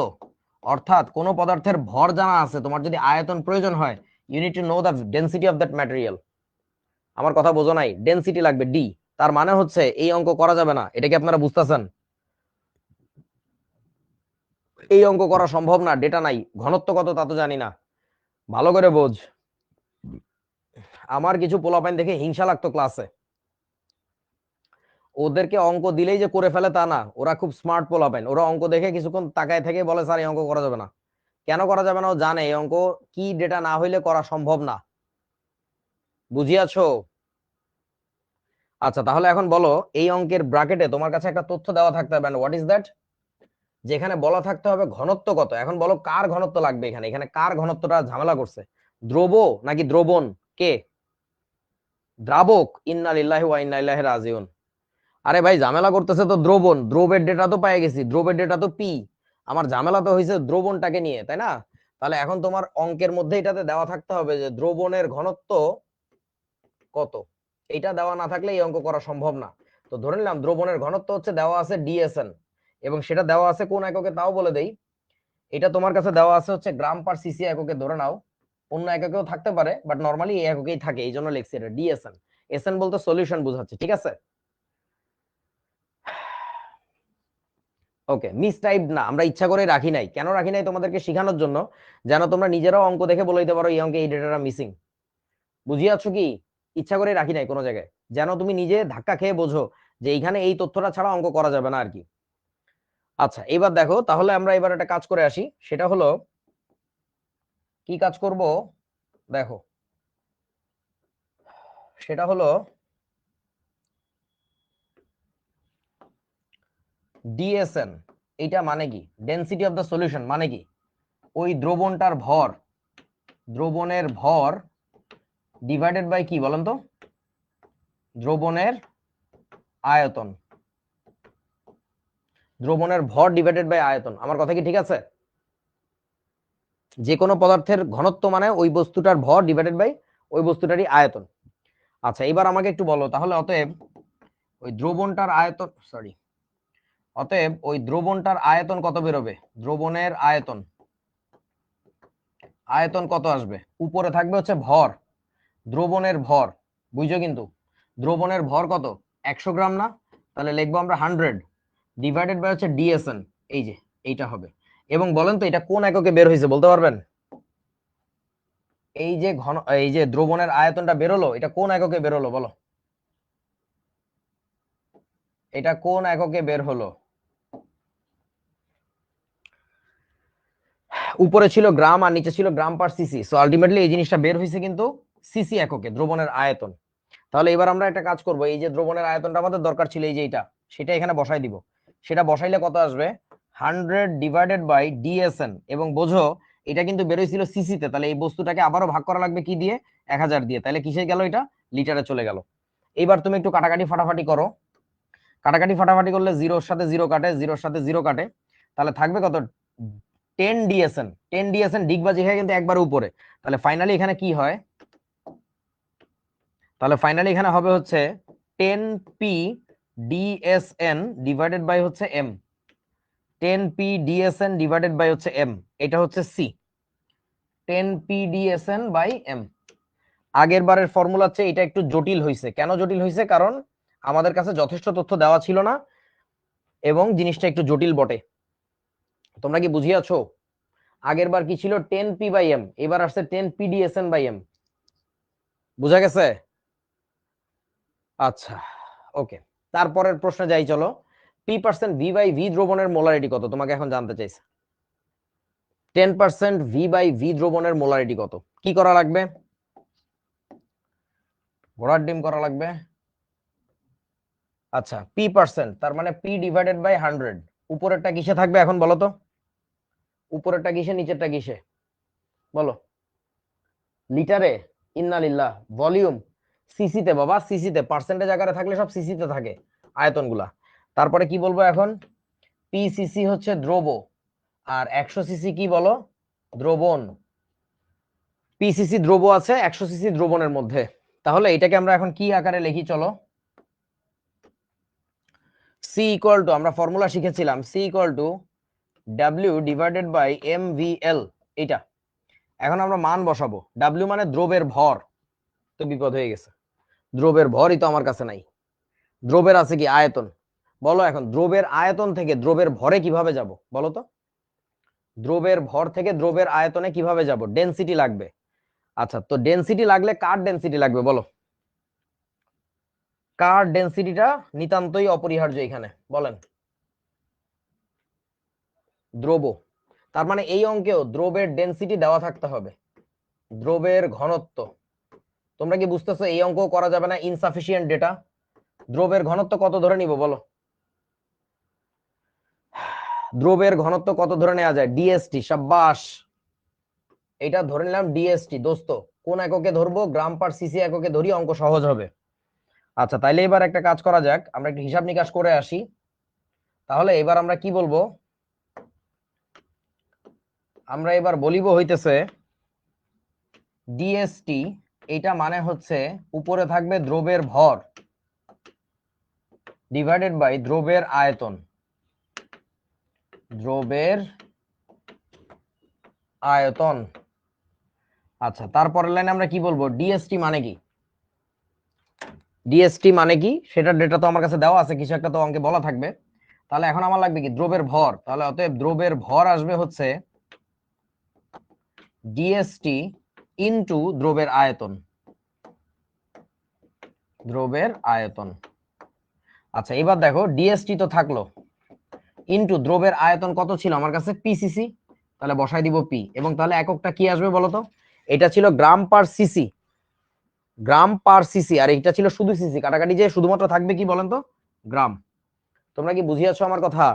অর্থাৎ কোন পদার্থের ভর জানা আছে, তোমার যদি আয়তন প্রয়োজন হয়, you need to know the density of that material. আমার কথা বোঝো নাই? ডেনসিটি লাগবে, ডি। তার মানে হচ্ছে এই অঙ্ক করা যাবে না, এটা কি আপনারা বুঝতেছেন? এই অঙ্ক করা সম্ভব না, ডেটা নাই, ঘনত্ব কত তা তো জানি না। ভালো করে বোঝ। আমার কিছু পোলাপাইন দেখে হিংসা লাগতো ক্লাসে, ওদেরকে অঙ্ক দিলেই যে করে ফেলে তা না, ওরা খুব স্মার্ট পোলাপাইন, ওরা অঙ্ক দেখে কিছুক্ষণ তাকায় থেকে বলে স্যার এই অঙ্ক করা যাবে না। কেন করা যাবে না? ও জানে এই অঙ্ক কি ডেটা না হইলে করা সম্ভব না। বুঝিয়াছো? আচ্ছা, তাহলে এখন বলো, এই অঙ্কের ব্র্যাকেটে তোমার কাছে একটা তথ্য দেওয়া থাকতে হবে, হোয়াট ইজ দ্যাট? যেখানে বলা থাকতে হবে ঘনত্ব কত। এখন বলো কার ঘনত্ব লাগবে, এখানে এখানে কার ঘনত্বটা ঝামেলা করছে, দ্রব নাকি দ্রবণ, কে? দ্রাবক, ইন্না লিল্লাহি ওয়া ইন্না ইলাইহি রাজিউন। আরে ভাই, ঝামেলা করতেছে তো দ্রবণ, দ্রবের ডেটা তো পেয়ে গেছি, দ্রবের ডেটা তো পি। আমার ঝামেলা তো হয়েছে দ্রবণটাকে নিয়ে, তাই না? তাহলে এখন তোমার অঙ্কের মধ্যে এটাতে দেওয়া থাকতে হবে যে দ্রবণের ঘনত্ব কত। এটা দেওয়া না থাকলে এই অঙ্ক করা সম্ভব না। তো ধরে নিলাম দ্রবণের ঘনত্ব হচ্ছে দেওয়া আছে ডিএসএন, এবং সেটা দেওয়া আছে কোন এককে তাও বলে দেই। এটা তোমার কাছে দেওয়া আছে হচ্ছে গ্রাম পার সিসি এককে ধরে নাও, অন্য এককেও থাকতে পারে, বাট নরমালি এই এককেই থাকে, এই জন্য লিখছি এটা ডিএসএন। এসএন বলতে সলিউশন বোঝাচ্ছে, ঠিক আছে? ওকে, মিস টাইপ না, আমরা ইচ্ছা করে রাখি নাই। কেন রাখি নাই? তোমাদেরকে শেখানোর জন্য, যেন তোমরা নিজেরাও অঙ্ক দেখে বলে দিতে পারো এই অঙ্কে এই ডেটাটা মিসিং। বুঝিয়াছো কি? ইচ্ছা করে রাখি নাই কোনো জায়গায়, যেন তুমি নিজে ধাক্কা খেয়ে বোঝো যে এইখানে এই তথ্যটা ছাড়া অঙ্ক করা যাবে না আর কি। আচ্ছা, এবার দেখো, তাহলে আমরা এবার একটা কাজ করে আসি, সেটা হলো, কি কাজ করব দেখো, সেটা হলো ডিএসএন। এইটা মানে কি? ডেনসিটি অফ দ্য সলিউশন মানে কি? ওই দ্রবণের ভর ডিভাইডেড বাই কি বলেন তো? দ্রবণের আয়তন। দ্রবণের ভর ডিভাইডেড বাই আয়তন। আমার কথা কি ঠিক আছে? যে কোনো পদার্থের ঘনত্ব মানে ওই বস্তুটার ভর ডিভাইডেড বাই ওই বস্তুটারই আয়তন। আচ্ছা, এবার আমাকে একটু বলো তাহলে, অতএব ওই দ্রবণটার আয়তন কত বেরোবে? দ্রবণের আয়তন কত আসবে? উপরে থাকবে হচ্ছে ভর, দ্রবণের ভর, বুঝছো? কিন্তু দ্রবণের ভর কত? 100 গ্রাম না? তাহলে লিখবো আমরা 100 ডিভাইডেড বাই হচ্ছে ডিএসএন। এই যে এইটা হবে। এবং বলেন তো এটা কোন এককে বের হয়েছে বলতে পারবেন? এই যে দ্রবণের আয়তনটা বেরোলো, এটা কোন এককে বেরোলো বলো? এটা কোন এককে বের হলো? উপরে ছিল গ্রাম আর নিচে ছিল গ্রাম পার সিসি, সো আলটিমেটলি এই জিনিসটা বের হয়েছে কিন্তু সিসি এককে, দ্রবণের আয়তন। তাহলে এবার আমরা একটা কাজ করব, এই যে দ্রবণের আয়তনটা আমাদের দরকার ছিল এই যে এটা, সেটা এখানে বসাই দিব। সেটা বসাইলে কত আসবে? 100 ডিভাইডেড বাই ডিএসএন। এবং বোঝো এটা কিন্তু বেরোইছিল সিসিতে, তাহলে এই বস্তুটাকে আবারও ভাগ করা লাগবে কি দিয়ে? 1000 দিয়ে। তাহলে কিসে গেল? এটা লিটারে চলে গেল। এবার তুমি একটু কাটাকাটি ফাটাফাটি করো। কাটাকাটি ফাটাফাটি করলে জিরোর সাথে জিরো কাটে, জিরোর সাথে জিরো কাটে, তাহলে থাকবে কত? 10 ডিএসএন। 10 ডিএসএন ডিগবাজি হয়ে কিন্তু একবার উপরে। তাহলে ফাইনালি এখানে কি হয়? তাহলে ফাইনালি এখানে হবে হচ্ছে 10 পি ডিএসএন ডিভাইডেড বাই হচ্ছে M. 10 P DSN divided by হচ্ছে এম, এটা হচ্ছে C. 10 P DSN by M. আগের বারের ফর্মুলার চেয়ে এটা একটু জটিল হয়েছে। কেন জটিল হয়েছে? কারণ আমাদের কাছে যথেষ্ট তথ্য দেওয়া ছিল না এবং জিনিসটা একটু জটিল বটে। তোমরা কি বুঝিয়াছো? আগের বার কি ছিল? 10 পি বাই এম, এবার আসছে 10 পি ডিএসএন বাই এম। বুঝা গেছে? আচ্ছা, ওকে। তারপরের প্রশ্নে যাই, চলো। P% V বাই ভি দ্রবণের মোলারিটি কত? তোমাকে এখন জানতে চাইছে। 10% V বাই ভি দ্রবণের মোলারিটি কত? কি করা লাগবে? ঘোড়ার ডিম করা লাগবে। আচ্ছা, P%, তার মানে P ডিভাইডেড বাই 100। উপরেরটা কিসে থাকবে এখন বলো তো? উপরেরটা কিসে, নিচেরটা কিসে বলো? লিটারে? ইন্নালিল্লাহ। ভলিউম? সিসিতে বাবা, সিসিতে। পার্সেন্টেজ আকারে থাকলে সব সিসিতে থাকে আয়তনগুলা। তারপরে কি বলবো এখন? পিসিসি হচ্ছে দ্রব, আর 100 সিসি কি বলো? দ্রবণ। পিসিসি দ্রব আছে 100 সিসি দ্রবণের মধ্যে। তাহলে এটাকে আমরা এখন কি আকারে লিখি চলো? সি ইকুয়াল টু, আমরা ফর্মুলা শিখেছিলাম, C equal to W divided by M V L. এটা এখন আমরা মান বসাবো। ডাব্লিউ মানে দ্রবের ভর, তো বিপদ হয়ে গেছে। দ্রবের ভরই তো আমার কাছে নাই। দ্রবের আছে কি? আয়তন। বলো এখন দ্রবের আয়তন থেকে দ্রবের ভরে কিভাবে যাব বলো তো? দ্রবের ভর থেকে দ্রবের আয়তনে কিভাবে যাব? ডেনসিটি লাগবে। আচ্ছা, তো ডেনসিটি লাগলে কার ডেনসিটি লাগবে বলো? কার ডেনসিটিটা নিতান্তই অপরিহার্য এখানে বলেন? দ্রব। তার মানে এই অঙ্কেও দ্রবের ডেনসিটি দেওয়া থাকতে হবে, দ্রবের ঘনত্ব। তোমরা কি বুঝতেছো? এই অঙ্ক করা যাবে না, ইনসাফিসিয়েন্ট ডেটা। দ্রবের ঘনত্ব কত ধরে নিব বলো? দ্রবের ঘনত্ব কত ধরে নেওয়া যায়? ডিএসটি। সাব্বাস, এটা ধরে নিলাম ডিএসটি। দোস্ত কোন এককে ধরবো? গ্রাম পার সিসি এককে ধরি, অঙ্ক সহজ হবে। আচ্ছা, তাইলে এবার একটা কাজ করা যাক, আমরা একটু হিসাব নিকাশ করে আসি। তাহলে এবার আমরা কি বলবো? আমরা এবার বলিব হইতেছে ডিএসটি, এটা মানে হচ্ছে উপরে থাকবে দ্রবের ভর ডিভাইডেড বাই দ্রবের আয়তন। দ্রবের আয়তন। আচ্ছা, তারপরের লাইনে আমরা কি বলবো? ডিএসটি মানে কি? ডিএসটি মানে কি সেটার ডেটা তো আমার কাছে দেওয়া আছে, কিছু একটা তো অঙ্কে বলা থাকবে। তাহলে এখন আমার লাগবে কি? দ্রবের ভর। তাহলে অতএব দ্রবের ভর আসবে হচ্ছে ডিএসটি ইনটু দ্রবের আয়তন। দ্রবের আয়তন। আচ্ছা, এবার দেখো ডিএসটি তো থাকলো, ইনটু দ্রবের আয়তন কত ছিল আমার কাছে? পিসিসি। তাহলে বসাই দিব পি, এবং তাহলে এককটা কি আসবে বলতো? এটা ছিল গ্রাম পার সিসি, গ্রাম পার সিসি, আর এটা ছিল শুধু সিসি। কাটাকাটি যে শুধুমাত্র থাকবে কি বলেন তো? গ্রাম। তোমরা কি বুঝিয়াছো আমার কথা?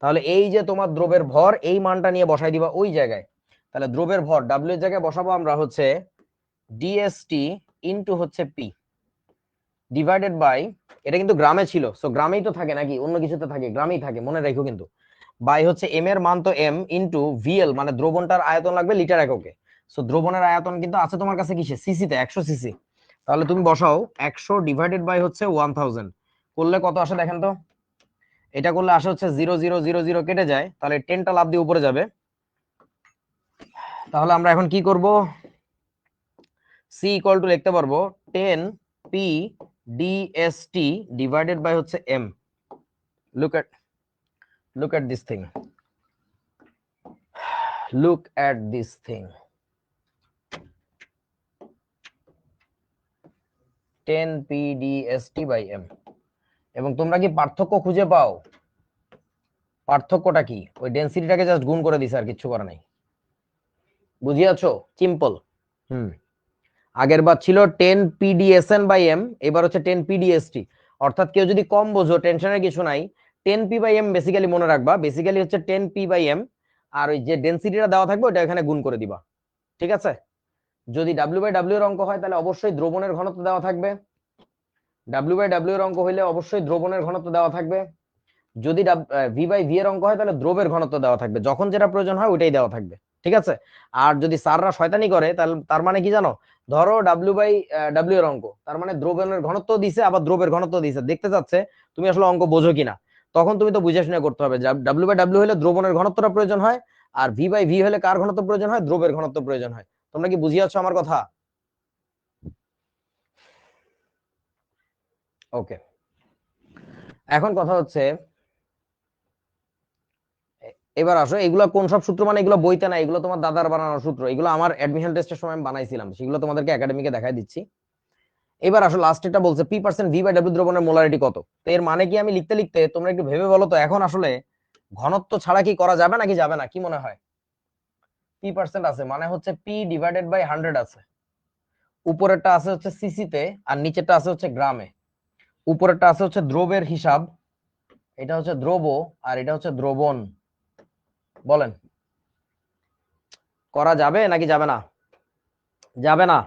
তাহলে এই যে তোমার দ্রবের ভর, এই মানটা নিয়ে বসাই দিবা ওই জায়গায়। তাহলে দ্রবের ভর ডাব্লিউ এর জায়গায় বসাবো আমরা হচ্ছে ডিএসটি ইনটু হচ্ছে পি ডিভাইডেড বাই, এটা কিন্তু গ্রামে ছিল, সো গ্রামেই তো থাকে নাকি অন্য কিছুতে থাকে, গ্রামেই থাকে মনে রাখো কিন্তু, বাই হচ্ছে এম এর মান তো এম ইনটু ভিএল মানে দ্রবণটার আয়তন লাগবে লিটার এককে। সো দ্রবণের আয়তন কিন্তু আছে তোমার কাছে কিসে, সিসিতে, 100 সিসি। তাহলে তুমি বসাও 100 ডিভাইডেড বাই হচ্ছে 1000, করলে কত আসে দেখেন তো। এটা করলে আসে হচ্ছে 0000 কেটে যায়, তাহলে 10টা লাভ দিয়ে উপরে যাবে। তাহলে আমরা এখন কি করব, সি ইকুয়াল টু লিখতে পারবো 10 পি ডিএসটি ডিভাইডেড বাই হচ্ছে M. Look at this thing, look at this thing, 10 pdst by m। এবং তোমরা কি পার্থক্য খুঁজে পাও? পার্থক্যটা কি? ওই ডেনসিটিটাকে জাস্ট গুণ করে দিছে, আর কিছু করা নাই। বুঝিয়াছো? সিম্পল। আগের বার ছিল 10 pdsn by m, এবার হচ্ছে 10 pdst। অর্থাৎ কেউ যদি কম বোঝো, টেনশনের কিছু নাই, 10 p by m বেসিক্যালি মনে রাখবা, বেসিক্যালি হচ্ছে 10 p by m, আর ওই যে ডেনসিটিটা দেওয়া থাকবে ওটা এখানে গুণ করে দিবা। ঠিক আছে? যদি w বাই w এর অঙ্ক হয় তাহলে অবশ্যই দ্রবণের ঘনত্ব দেওয়া থাকবে, w বাই w এর অঙ্ক হইলে অবশ্যই দ্রবণের ঘনত্ব দেওয়া থাকবে। যদি ভি বাই ভি এর অঙ্ক হয় তাহলে দ্রবের ঘনত্ব দেওয়া থাকবে, যখন যেটা প্রয়োজন হয় ওইটাই দেওয়া থাকবে। ঠিক আছে? আর যদি স্যাররা শয়তানি করে তাহলে তার মানে কি জানো, ধরো ডাব্লিউ বাই ডাব্লিউ এর অঙ্ক, তার মানে দ্রবণের ঘনত্ব দিছে আবার দ্রবের ঘনত্ব দিছে, দেখতে চাচ্ছে তুমি আসলে অঙ্ক বোঝো কিনা। তখন তুমি তো বুঝে শুনে করতে হবে। ডাব্লিউ বাই ডাব্লিউ হলে দ্রবণের ঘনত্বটা প্রয়োজন হয়, আর ভি বাই ভি হলে কার ঘনত্ব প্রয়োজন হয়, দ্রবের ঘনত্ব প্রয়োজন হয়। তোমরা কি বুঝিয়াছো আমার কথা? ওকে, এখন কথা হচ্ছে, এবার আসো এগুলো কোন সব সূত্র, মানে এগুলো বইতে না, এগুলো তোমার দাদার বানানো সূত্র, এগুলো আমার অ্যাডমিশন টেস্টের সময় আমি বানাইছিলাম, সেগুলো তোমাদেরকে একাডেমিকে দেখাই দিচ্ছি। এবার আসো লাস্ট এটা বলছে P percent V by W দ্রবণের মোলারিটি কত। তো এর মানে কি, আমি লিখতে লিখতে তোমরা একটু ভেবে বলো তো, এখন আসলে ঘনত্ব ছাড়া কি করা যাবে নাকি যাবে না, কি মনে হয়? পি পার্সেন্ট আছে মানে হচ্ছে পি ডিভাইডেড বাই 100 আছে, উপরেরটা আছে হচ্ছে সিসিতে আর নিচেরটা আছে হচ্ছে গ্রামে। উপরেরটা আছে হচ্ছে দ্রবের হিসাব, এটা হচ্ছে দ্রব আর এটা হচ্ছে দ্রবণ। বলেন করা যাবে নাকি যাবে না? যাবে না?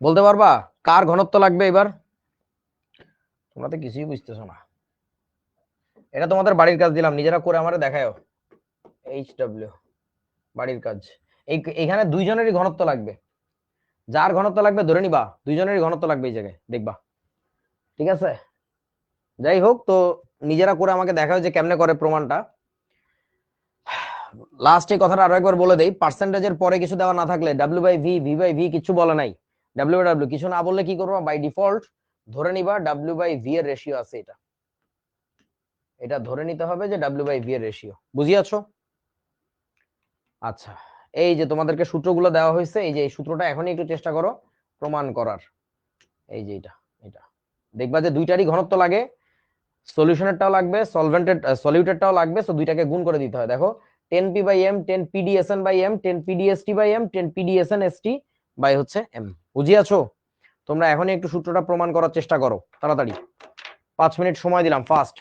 বলতে পারবা কার ঘনত্ব লাগবে এবার? তোমরা তো কিছুই বুঝতেছো না। এটা তোমাদের বাড়ির কাজ দিলাম, নিজেরা করে আমারে দেখায়ও। HW বাড়ির কাজ। এইখানে দুইজনেরই ঘনত্ব লাগবে, যার ঘনত্ব লাগবে ধরে নিবা দুইজনেরই ঘনত্ব লাগবে এই জায়গায়, দেখবা। ঠিক আছে? যাই হোক, তো নিজেরা করে আমাকে দেখাও যে কেমনে করে প্রমাণটা। লাস্ট এই কথাটা আরো একবার বলে দেই, পার্সেন্টেজের পরে কিছু দেওয়া না থাকলে W by V, V by V কিছু বলে নাই, ডাব্লিউ বাই ডাব্লিউ কিছু না বললে কি করবা, বাই ডিফল্ট ধরে নিবা ডাব্লিউ বাই ভি এর রেশিও আছে, এটা এটা ধরে নিতে হবে যে ডাব্লিউ বাই ভি এর রেশিও। বুঝিয়াছো? আচ্ছা, এই যে তোমাদেরকে সূত্রগুলো দেওয়া হয়েছে, এই যে এই সূত্রটা এখনই একটু চেষ্টা করো প্রমাণ করার। এই যে এটা, এটা দেখবা যে দুইটারই ঘনত্ব লাগে, সলিউশনেরটাও লাগবে, সলভেন্টেড সলিউটেডটাও লাগবে, সো দুইটাকে গুণ করে দিতে হয়। দেখো 10 P by M, 10 PDSN by M, 10 PDST by M, 10 PDSN ST by হচ্ছে এম। বুঝিয়াছো? তোমরা এখনই একটু সূত্রটা প্রমাণ করার চেষ্টা করো তাড়াতাড়ি, 5 মিনিট সময় দিলাম, ফাস্ট।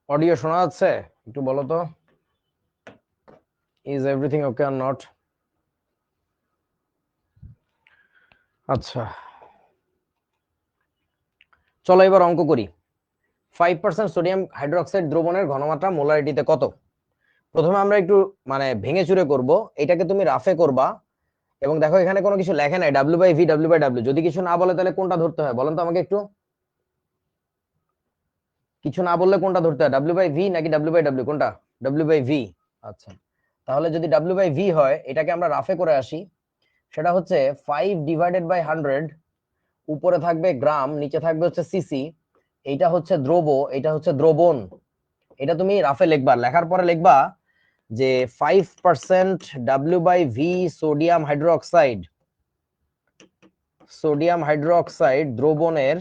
অডিও শোনা যাচ্ছে? একটু বলো তো, is everything okay are not? আচ্ছা, চলো এবার অঙ্ক করি। 5% সোডিয়াম হাইড্রোক্সাইড দ্রবণের ঘনমাত্রা মোলারিটিতে কত? প্রথমে আমরা একটু মানে ভেঙে চুরে করব। এটাকে তুমি রাফে করবা, এবং দেখো এখানে কোনো কিছু লেখে নাই, W/V W/W। যদি কিছু না বলে তাহলে কোনটা ধরতে হয় বলেন তো আমাকে একটু। কিছু না বললে কোনটা ধরতে হয়, W/V নাকি W/W, কোনটা? W/V। আচ্ছা, তাহলে যদি W/V হয়, এটাকে আমরা রাফে করে আসি। সেটা হচ্ছে 5/100, উপরে থাকবে গ্রাম, নিচে থাকবে হচ্ছে সিসি। এইটা হচ্ছে দ্রব, এটা হচ্ছে দ্রবণ। এটা তুমি রাফে লিখবা, লেখার পরে লিখবা যে 5% W/V sodium hydroxide, sodium hydroxide দ্রবণের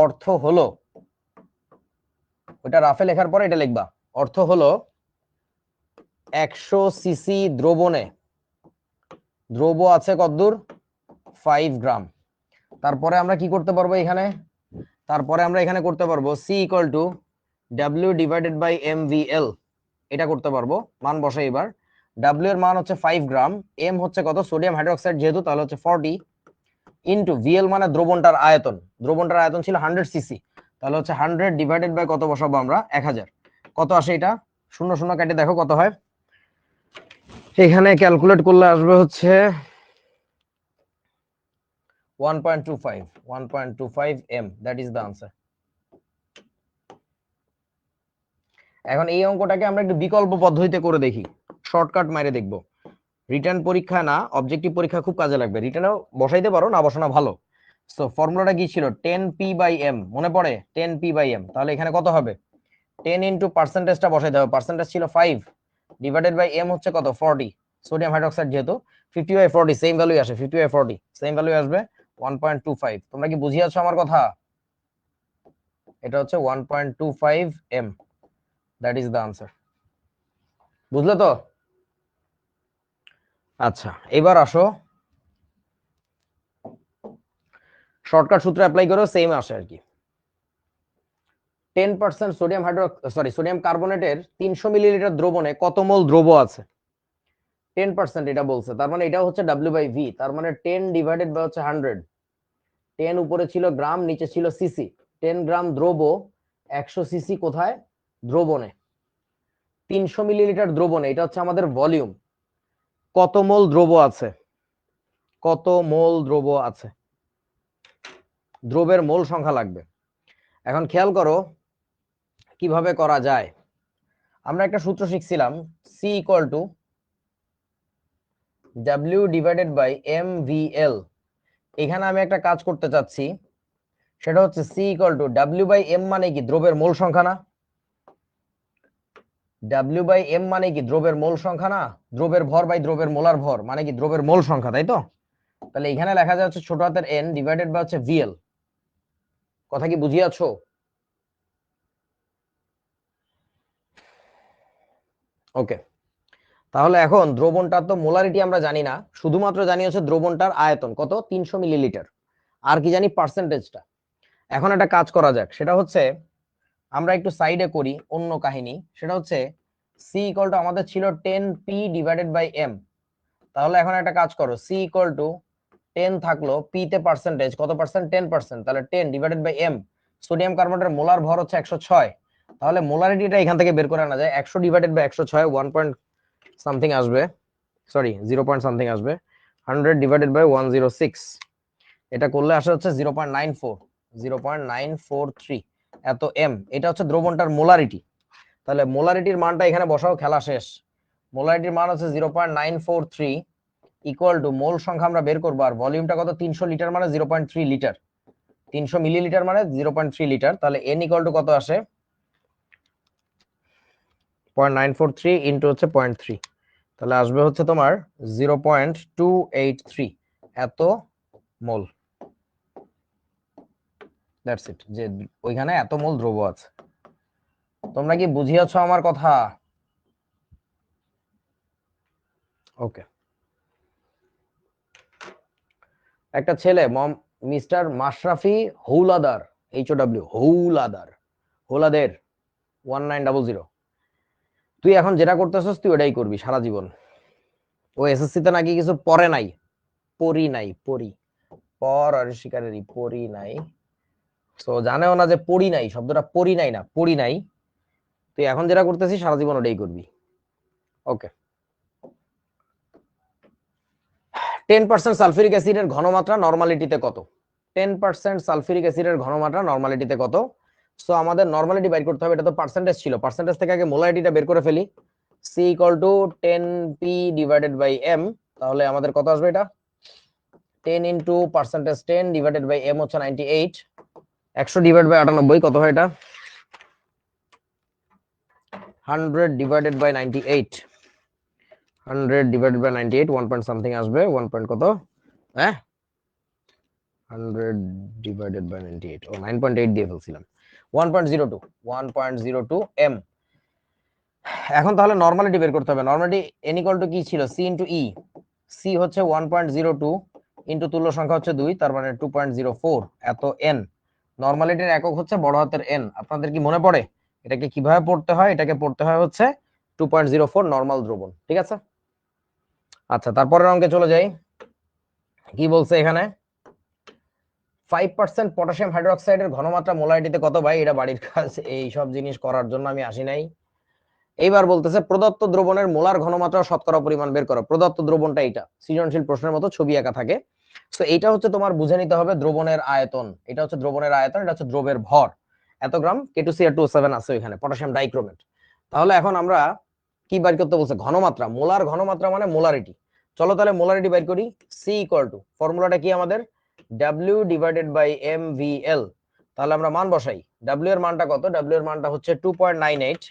অর্থ হলো, ওটা রাফে লেখার পরে এটা লিখবা, অর্থ হলো 100 সিসি দ্রবণে দ্রব আছে কতদূর, 5 গ্রাম। তারপরে আমরা কি করতে পারবো এখানে, তারপরে আমরা এখানে করতে পারবো C = W/MVL, এটা করতে পারবো। মান বসাই এবার। W এর মান হচ্ছে 5 গ্রাম, M হচ্ছে কত, সোডিয়াম হাইড্রোক্সাইড যেহেতু, তাহলে হচ্ছে 40, ইনটু VL মানে দ্রবণটার আয়তন, দ্রবণটার আয়তন ছিল 100 সিসি, তাহলে হচ্ছে 100 ডিভাইডেড বাই কত বসাবো আমরা, 1000। কত আসে এটা, শূন্য শূন্য কেটে দেখো কত হয়। এখানে ক্যালকুলেট করলে আসবে হচ্ছে 1.25 M, that is the answer. এখন এই অঙ্কটাকে আমরা একটু বিকল্প পদ্ধতিতে করে দেখি, শর্টকাট মাইরে দেখব। রিটার্ন পরীক্ষা না, অবজেক্টিভ পরীক্ষা খুব কাজে লাগবে। রিটার্নেও বসাইতে পারো, না বসানো ভালো। সো ফর্মুলাটা কি ছিল, 10p/m, মনে পড়ে 10p/m? তাহলে এখানে কত হবে, 10 ইন্টু পার্সেন্টেজটা বসাইতে হবে। পার্সেন্টেজ ছিল 5, ডিভাইডেড বাই m হচ্ছে কত, 40। সোডিয়াম হাইড্রোক্সাইড যেহেতু 50/40 সেম ভ্যালুই আসে, 50/40 সেম ভ্যালু আসবে 1.25। তোমরা কি বুঝিয়েছো আমার কথা? এটা হচ্ছে 1.25 m, that is the answer. বুঝলে তো? আচ্ছা, এবার আসো, শর্টকাট সূত্র অ্যাপ্লাই করো, সেম আসে আর কি। 10% সোডিয়াম কার্বনেটের 300 মিলিলিটার দ্রবণে কত মোল দ্রব আছে? 10% এটা বলছে, তার মানে এটা হচ্ছে W/V, তার মানে 10 ডিভাইডেড বাই হচ্ছে 100। 10 উপরে ছিল গ্রাম, নিচে ছিল সিসি। 10 গ্রাম দ্রব, 100 সিসি কোথায়, দ্রবণে। 300 মিলিলিটার দ্রবণে, এটা হচ্ছে আমাদের ভলিউম। কত মোল দ্রব আছে, কত মোল দ্রব আছে, দ্রবের মোল সংখ্যা লাগবে। এখন খেয়াল করো কিভাবে করা যায়। আমরা একটা সূত্র শিখছিলাম, C = W/MVL। এখানে আমি একটা কাজ করতে চাচ্ছি, সেটা হচ্ছে C = W/M মানে কি, দ্রবের মোল সংখ্যা না? W/M মানে কি, দ্রবের মোল সংখ্যা না? দ্রবের ভর বাই দ্রবের মোলার ভর মানে কি, দ্রবের মোল সংখ্যা, তাই তো? তাহলে এখানে লেখা যাচ্ছে ছোট হাতের n ডিভাইডেড বাই হচ্ছে VL। কথা কি বুঝিয়াছো? ওকে, তাহলে এখন দ্রবণটার তো মোলারিটি আমরা জানি না, শুধুমাত্র জানি হচ্ছে দ্রবণটার আয়তন কত, 300 মিলিলিটার। আর কি জানি, পার্সেন্টেজটা। এখন একটা কাজ করা যাক, সেটা হচ্ছে আমরা একটু সাইডে করি অন্য কাহিনী। সেটা হচ্ছে C = আমাদের ছিল 10p/m। তাহলে এখন একটা কাজ করো, C = 10 থাকলো, p তে পার্সেন্টেজ কত পার্সেন্ট, 10%, তাহলে 10/m। সোডিয়াম কার্বনেটের মোলার ভর হচ্ছে 106, তাহলে মোলারিটিটা এখান থেকে বের করে আনা যায়। 100/106 1 পয়েন্ট সামথিং আসবে, সরি 0 পয়েন্ট সামথিং আসবে। 100/106, এটা করলে আসে হচ্ছে 0.94 এত m। এটা হচ্ছে দ্রবণটার মোলারিটি। তাহলে মোলারিটির মানটা এখানে বসাও, খেলা শেষ। মোলারিটির মান হচ্ছে 0.943, ইকুয়াল টু মোল সংখ্যা আমরা বের করবো, আর ভলিউমটা কত, 300 লিটার মানে 0.3 লিটার, 300 মিলিলিটার মানে 0.3 লিটার। তাহলে n ইকুয়াল টু কত আসে, 0.943 ইন্টু হচ্ছে 0.3, তাহলে আসবে হচ্ছে তোমার 0.283 এত মোল। দ্যাটস ইট, যে ওইখানে এত মোল দ্রব্য আছে। তোমরা কি বুঝিয়েছো আমার কথা? ওকে, একটা ছেলে মিস্টার মাশরাফি হৌলাদার, HOW হৌলাদার, হৌলাদের, 1900। তুই এখন যেটা করতেছস তুই ওটাই করবি সারা জীবন। ও এসএসসি তে নাকি কিছু পড়ে নাই, পড়ি নাই, পড়ি, পর আর শিকারেরই পড়ি নাই, তো জানেও না যে পড়ি নাই শব্দটা পড়ি নাই না, পড়ি নাই। তুই এখন যেটা করতেছিস সারা জীবন ওটাই করবি। ওকে। 10% সালফিউরিক অ্যাসিডের ঘনমাত্রা নরমালিটিতে কত? 10% সালফিউরিক অ্যাসিডের ঘনমাত্রা নরমালিটিতে কত? সো আমাদের নরমালিটি বের করতে হবে, এটা তো পার্সেন্টেজ ছিল, পার্সেন্টেজ থেকে আগে মোলারিটিটা বের করে ফেলি। C equal to 10p divided by m, তাহলে আমাদের কত আসবে এটা? 10 into percentage 10 divided by m হচ্ছে 98, 100 ডিভাইড বাই 98 কত হয় এটা? 100 divided by 98, 100 divided by 98 1 point something আসবে, 1 পয়েন্ট কত? হ্যাঁ 100 ডিভাইডেড বাই 98, ও 9.8 দিয়ে ফেলছিলাম, 1.02, 1.02 m। এখন তাহলে নরমালিটি বের করতে হবে। নরমালিটি n ইকুয়াল টু কি ছিল? c into e। c হচ্ছে 1.02 ইনটু তুল্য সংখ্যা হচ্ছে 2, তার মানে 2.04 এত n। নরমালিটির একক হচ্ছে বড় হাতের n। আপনাদের কি মনে পড়ে এটাকে কিভাবে পড়তে হয়? এটাকে পড়তে হয় হচ্ছে 2.04 নরমাল দ্রবণ, ঠিক আছে? আচ্ছা, তারপরের অঙ্কে চলে যাই। কি বলছে এখানে? 5% পটাশিয়াম হাইড্রোক্সাইডের ঘনমাত্রা মোলারিটিতে কত? ভাই এটা বাড়ির কাজ, এই সব জিনিস করার জন্য আমি আসি নাই। এইবার বলতেছে প্রদত্ত দ্রবণের মোলার ঘনমাত্রা শতকরা পরিমাণ বের করো। প্রদত্ত দ্রবণটা এইটা, সৃজনশীল প্রশ্নের মতো ছবি আঁকা থাকে। তো এইটা হচ্ছে তোমার বুঝে নিতে হবে দ্রবণের আয়তন। এটা হচ্ছে দ্রবণের আয়তন, এটা হচ্ছে দ্রবের ভর। এত গ্রাম K2Cr2O7 আছে ওখানে, পটাশিয়াম ডাইক্রোমেট। তাহলে এখন আমরা কি বের করতে বলছে? ঘনমাত্রা, মোলার ঘনমাত্রা মানে মোলারিটি। চলো তাহলে মোলারিটি বের করি। C ইকুয়াল টু, ফর্মুলাটা কি আমাদের? W divided by mVl। তাহলে আমরা মান বসাই। W এর মানটা কত? W এর মানটা হচ্ছে 2.98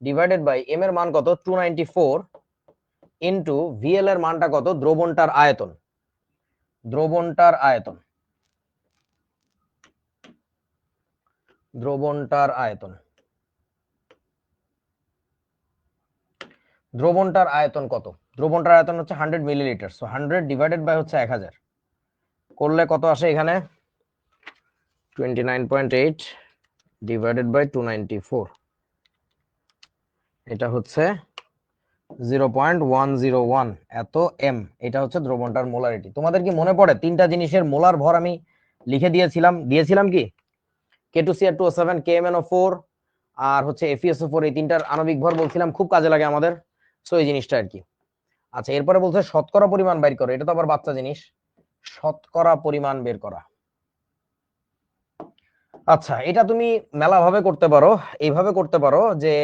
ডিভাইডেড বাই m এর মান কত? 294 ইনটু VL এর মানটা কত? দ্রবণটার আয়তন, দ্রবণটার আয়তন, দ্রবণটার আয়তন, দ্রবণটার আয়তন কত? দ্রবণটার আয়তন হচ্ছে 100 মিলিলিটার। সো 100 ডিভাইডেড বাই হচ্ছে 1000 করলে কত আসে এখানে? 29.8 ডিভাইডেড বাই 294, এটা হচ্ছে 0.101 এত m। এটা হচ্ছে দ্রবণটার মোলারিটি। তোমাদের কি মনে পড়ে তিনটা জিনিসের মোলার ভর আমি লিখে দিয়েছিলাম কি? K2Cr2O7, KMnO4 আর হচ্ছে FeSO4, এই তিনটার আণবিক ভর বলছিলাম, খুব কাজে লাগে আমাদের। সো এই জিনিসটা আর কি। আচ্ছা, এরপরে বলছে শতকরা পরিমাণ বের করো। এটা তো আবার বাচ্চা জিনিস, শতকরা পরিমাণ বের করা। আচ্ছা, এটা তুমি মেলা ভাবে করতে পারো। এইভাবে করতে পারো যে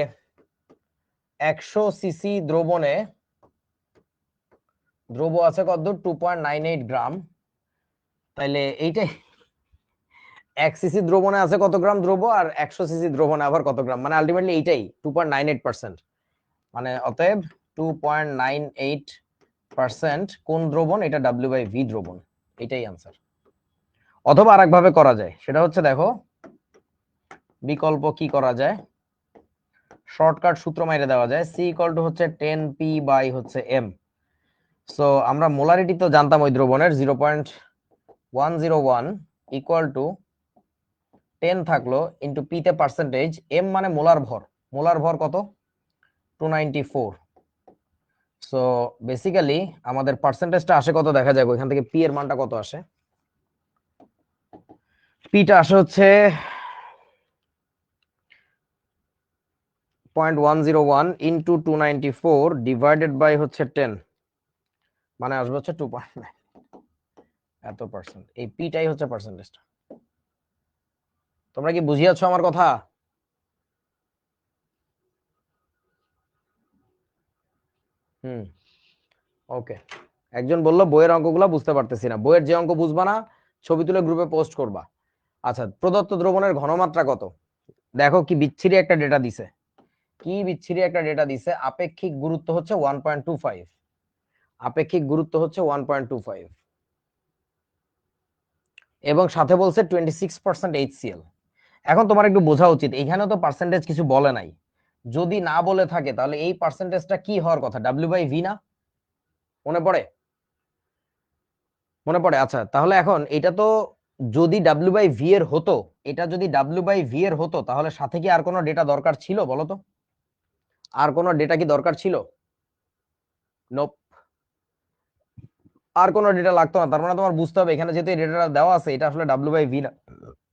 100 সিসি দ্রবণে, দ্রব আছে কত? 2.98 গ্রাম। তাইলে এইটাই 1 সিসি দ্রবণে আছে কত গ্রাম দ্রব, আর 100 সিসি দ্রবণে আবার কত গ্রাম, মানে আলটিমেটলি এইটাই 2.98%। মানে অতএব 2.98% কোন দ্রবণ? এটা W/V দ্রবণ, এটাই আনসার। অথবা আরেকভাবে করা যায়, সেটা হচ্ছে দেখো বিকল্প কি করা যায়, শর্টকাট সূত্র মাইরে দেওয়া যায়। C ইকুয়াল টু হচ্ছে 10p বাই হচ্ছে m। সো আমরা মোলারিটি তো জানতাম ওই দ্রবণের 0.101 ইকুয়াল টু 10 থাকলো ইনটু p তে পার্সেন্টেজ, m মানে মোলার ভর। মোলার ভর কত? 294। সো বেসিক্যালি আমাদের পার্সেন্টেজটা আসে কত দেখা যায়, ওইখান থেকে p এর মানটা কত আসে? পিটা আসে হচ্ছে 0.101 ইনটু 294 ডিভাইডেড বাই হচ্ছে 10, মানে আসবে হচ্ছে 2.9 এত পার্সেন্ট। এই পিটাই হচ্ছে পার্সেন্টেজটা। তোমরা কি বুঝিয়াছো আমার কথা? ওকে। একজন বললো বইয়ের অঙ্কগুলো বুঝতে পারতেছি না। বইয়ের যে অঙ্ক বুঝবা না ছবি তুলে গ্রুপে পোস্ট করবা। আচ্ছা, প্রদত্ত দ্রবণের ঘনমাত্রা কত? দেখো কি বিচ্ছিরি একটা ডেটা দিছে, কি বিচ্ছিরি একটা ডেটা দিছে। আপেক্ষিক গুরুত্ব হচ্ছে 1.25, আপেক্ষিক গুরুত্ব হচ্ছে 1.25, এবং সাথে বলছে 26% HCl। এখন তোমার একটু বোঝা উচিত, এইখানে তো পার্সেন্টেজ কিছু বলে নাই। যদি না বলে থাকে তাহলে এই পার্সেন্টেজটা কি হওয়ার কথা? W/V না? মনে পড়ে? মনে পড়ে? আচ্ছা, তাহলে এখন এটা তো যদি ডাব্লিউ বাই ভি এর হতো, এটা যদি ডাব্লিউ বাই ভি এর হতো, তাহলে সাথে কি আর কোনো ডেটা দরকার ছিল বলো তো? আর কোনো ডেটা কি দরকার ছিল? নোপ, আর কোনো ডেটা লাগতো না। তার মানে তোমার বুঝতে হবে এখানে যেহেতু এই ডেটাটা দেওয়া আছে, এটা আসলে ডাব্লিউ বাই ভি না,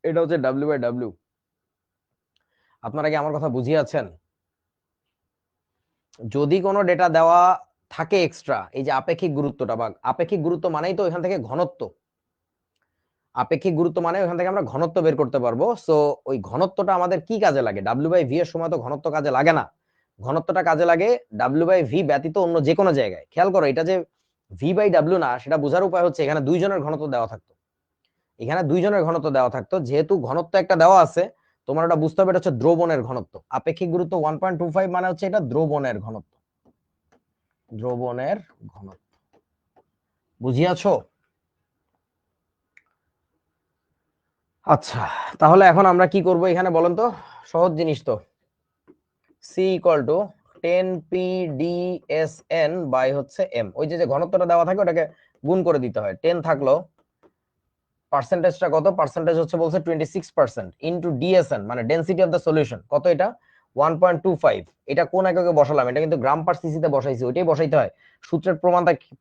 এটা হচ্ছে ডাব্লিউ বাই ডাব্লিউ। আপনারা কি আমার কথা বুঝিয়েছেন? যদি কোনো ডেটা দেওয়া থাকে এক্সট্রা, এই যে আপেক্ষিক গুরুত্বটা, বা আপেক্ষিক গুরুত্ব মানেই তো এখান থেকে ঘনত্ব, আপেক্ষিক গুরুত্ব মানে ওখান থেকে আমরা ঘনত্ব বের করতে পারবো। সো ওই ঘনত্বটা আমাদের কি কাজে লাগে? ডাব্লিউ বাই ভি এর সময় তো ঘনত্ব কাজে লাগে না, ঘনত্বটা কাজে লাগে ডাব্লিউ বাই ভি ব্যতীত অন্য যে কোনো জায়গায়। খেয়াল করো, এটা যে ভি বাই ডাব্লিউ না, সেটা বোঝার উপায় হচ্ছে এখানে দুইজনের ঘনত্ব দেওয়া থাকতো, এখানে দুইজনের ঘনত্ব দেওয়া থাকতো, যেহেতু ঘনত্ব একটা দেওয়া আছে, তোমার এটা বুঝতে হবে এটা হচ্ছে দ্রবণের ঘনত্ব। আপেক্ষিক গুরুত্ব 1.25 মানে হচ্ছে এটা দ্রবণের ঘনত্ব, দ্রবণের ঘনত্ব। বুঝিয়াছো? আচ্ছা, তাহলে এখন আমরা কি করব এখানে বলেন তো? সহজ জিনিস তো, C equal to 10 P DSN by হচ্ছে এম। ওই যে ঘনত্বটা দেওয়া থাকে ওটাকে গুণ করে দিতে হয়। 10 থাকলো, পার্সেন্টেজটা কত? পার্সেন্টেজ হচ্ছে বলছে 26% ইনটু ডিএসএন মানে ডেনসিটি অফ দ্য সলিউশন, কত এটা? 1.25। এটা কোন এককে বসালাম? এটা কিন্তু গ্রাম পার সিসি তে বসাইছি, ওইটাই বসাইতে হয়। সূত্রের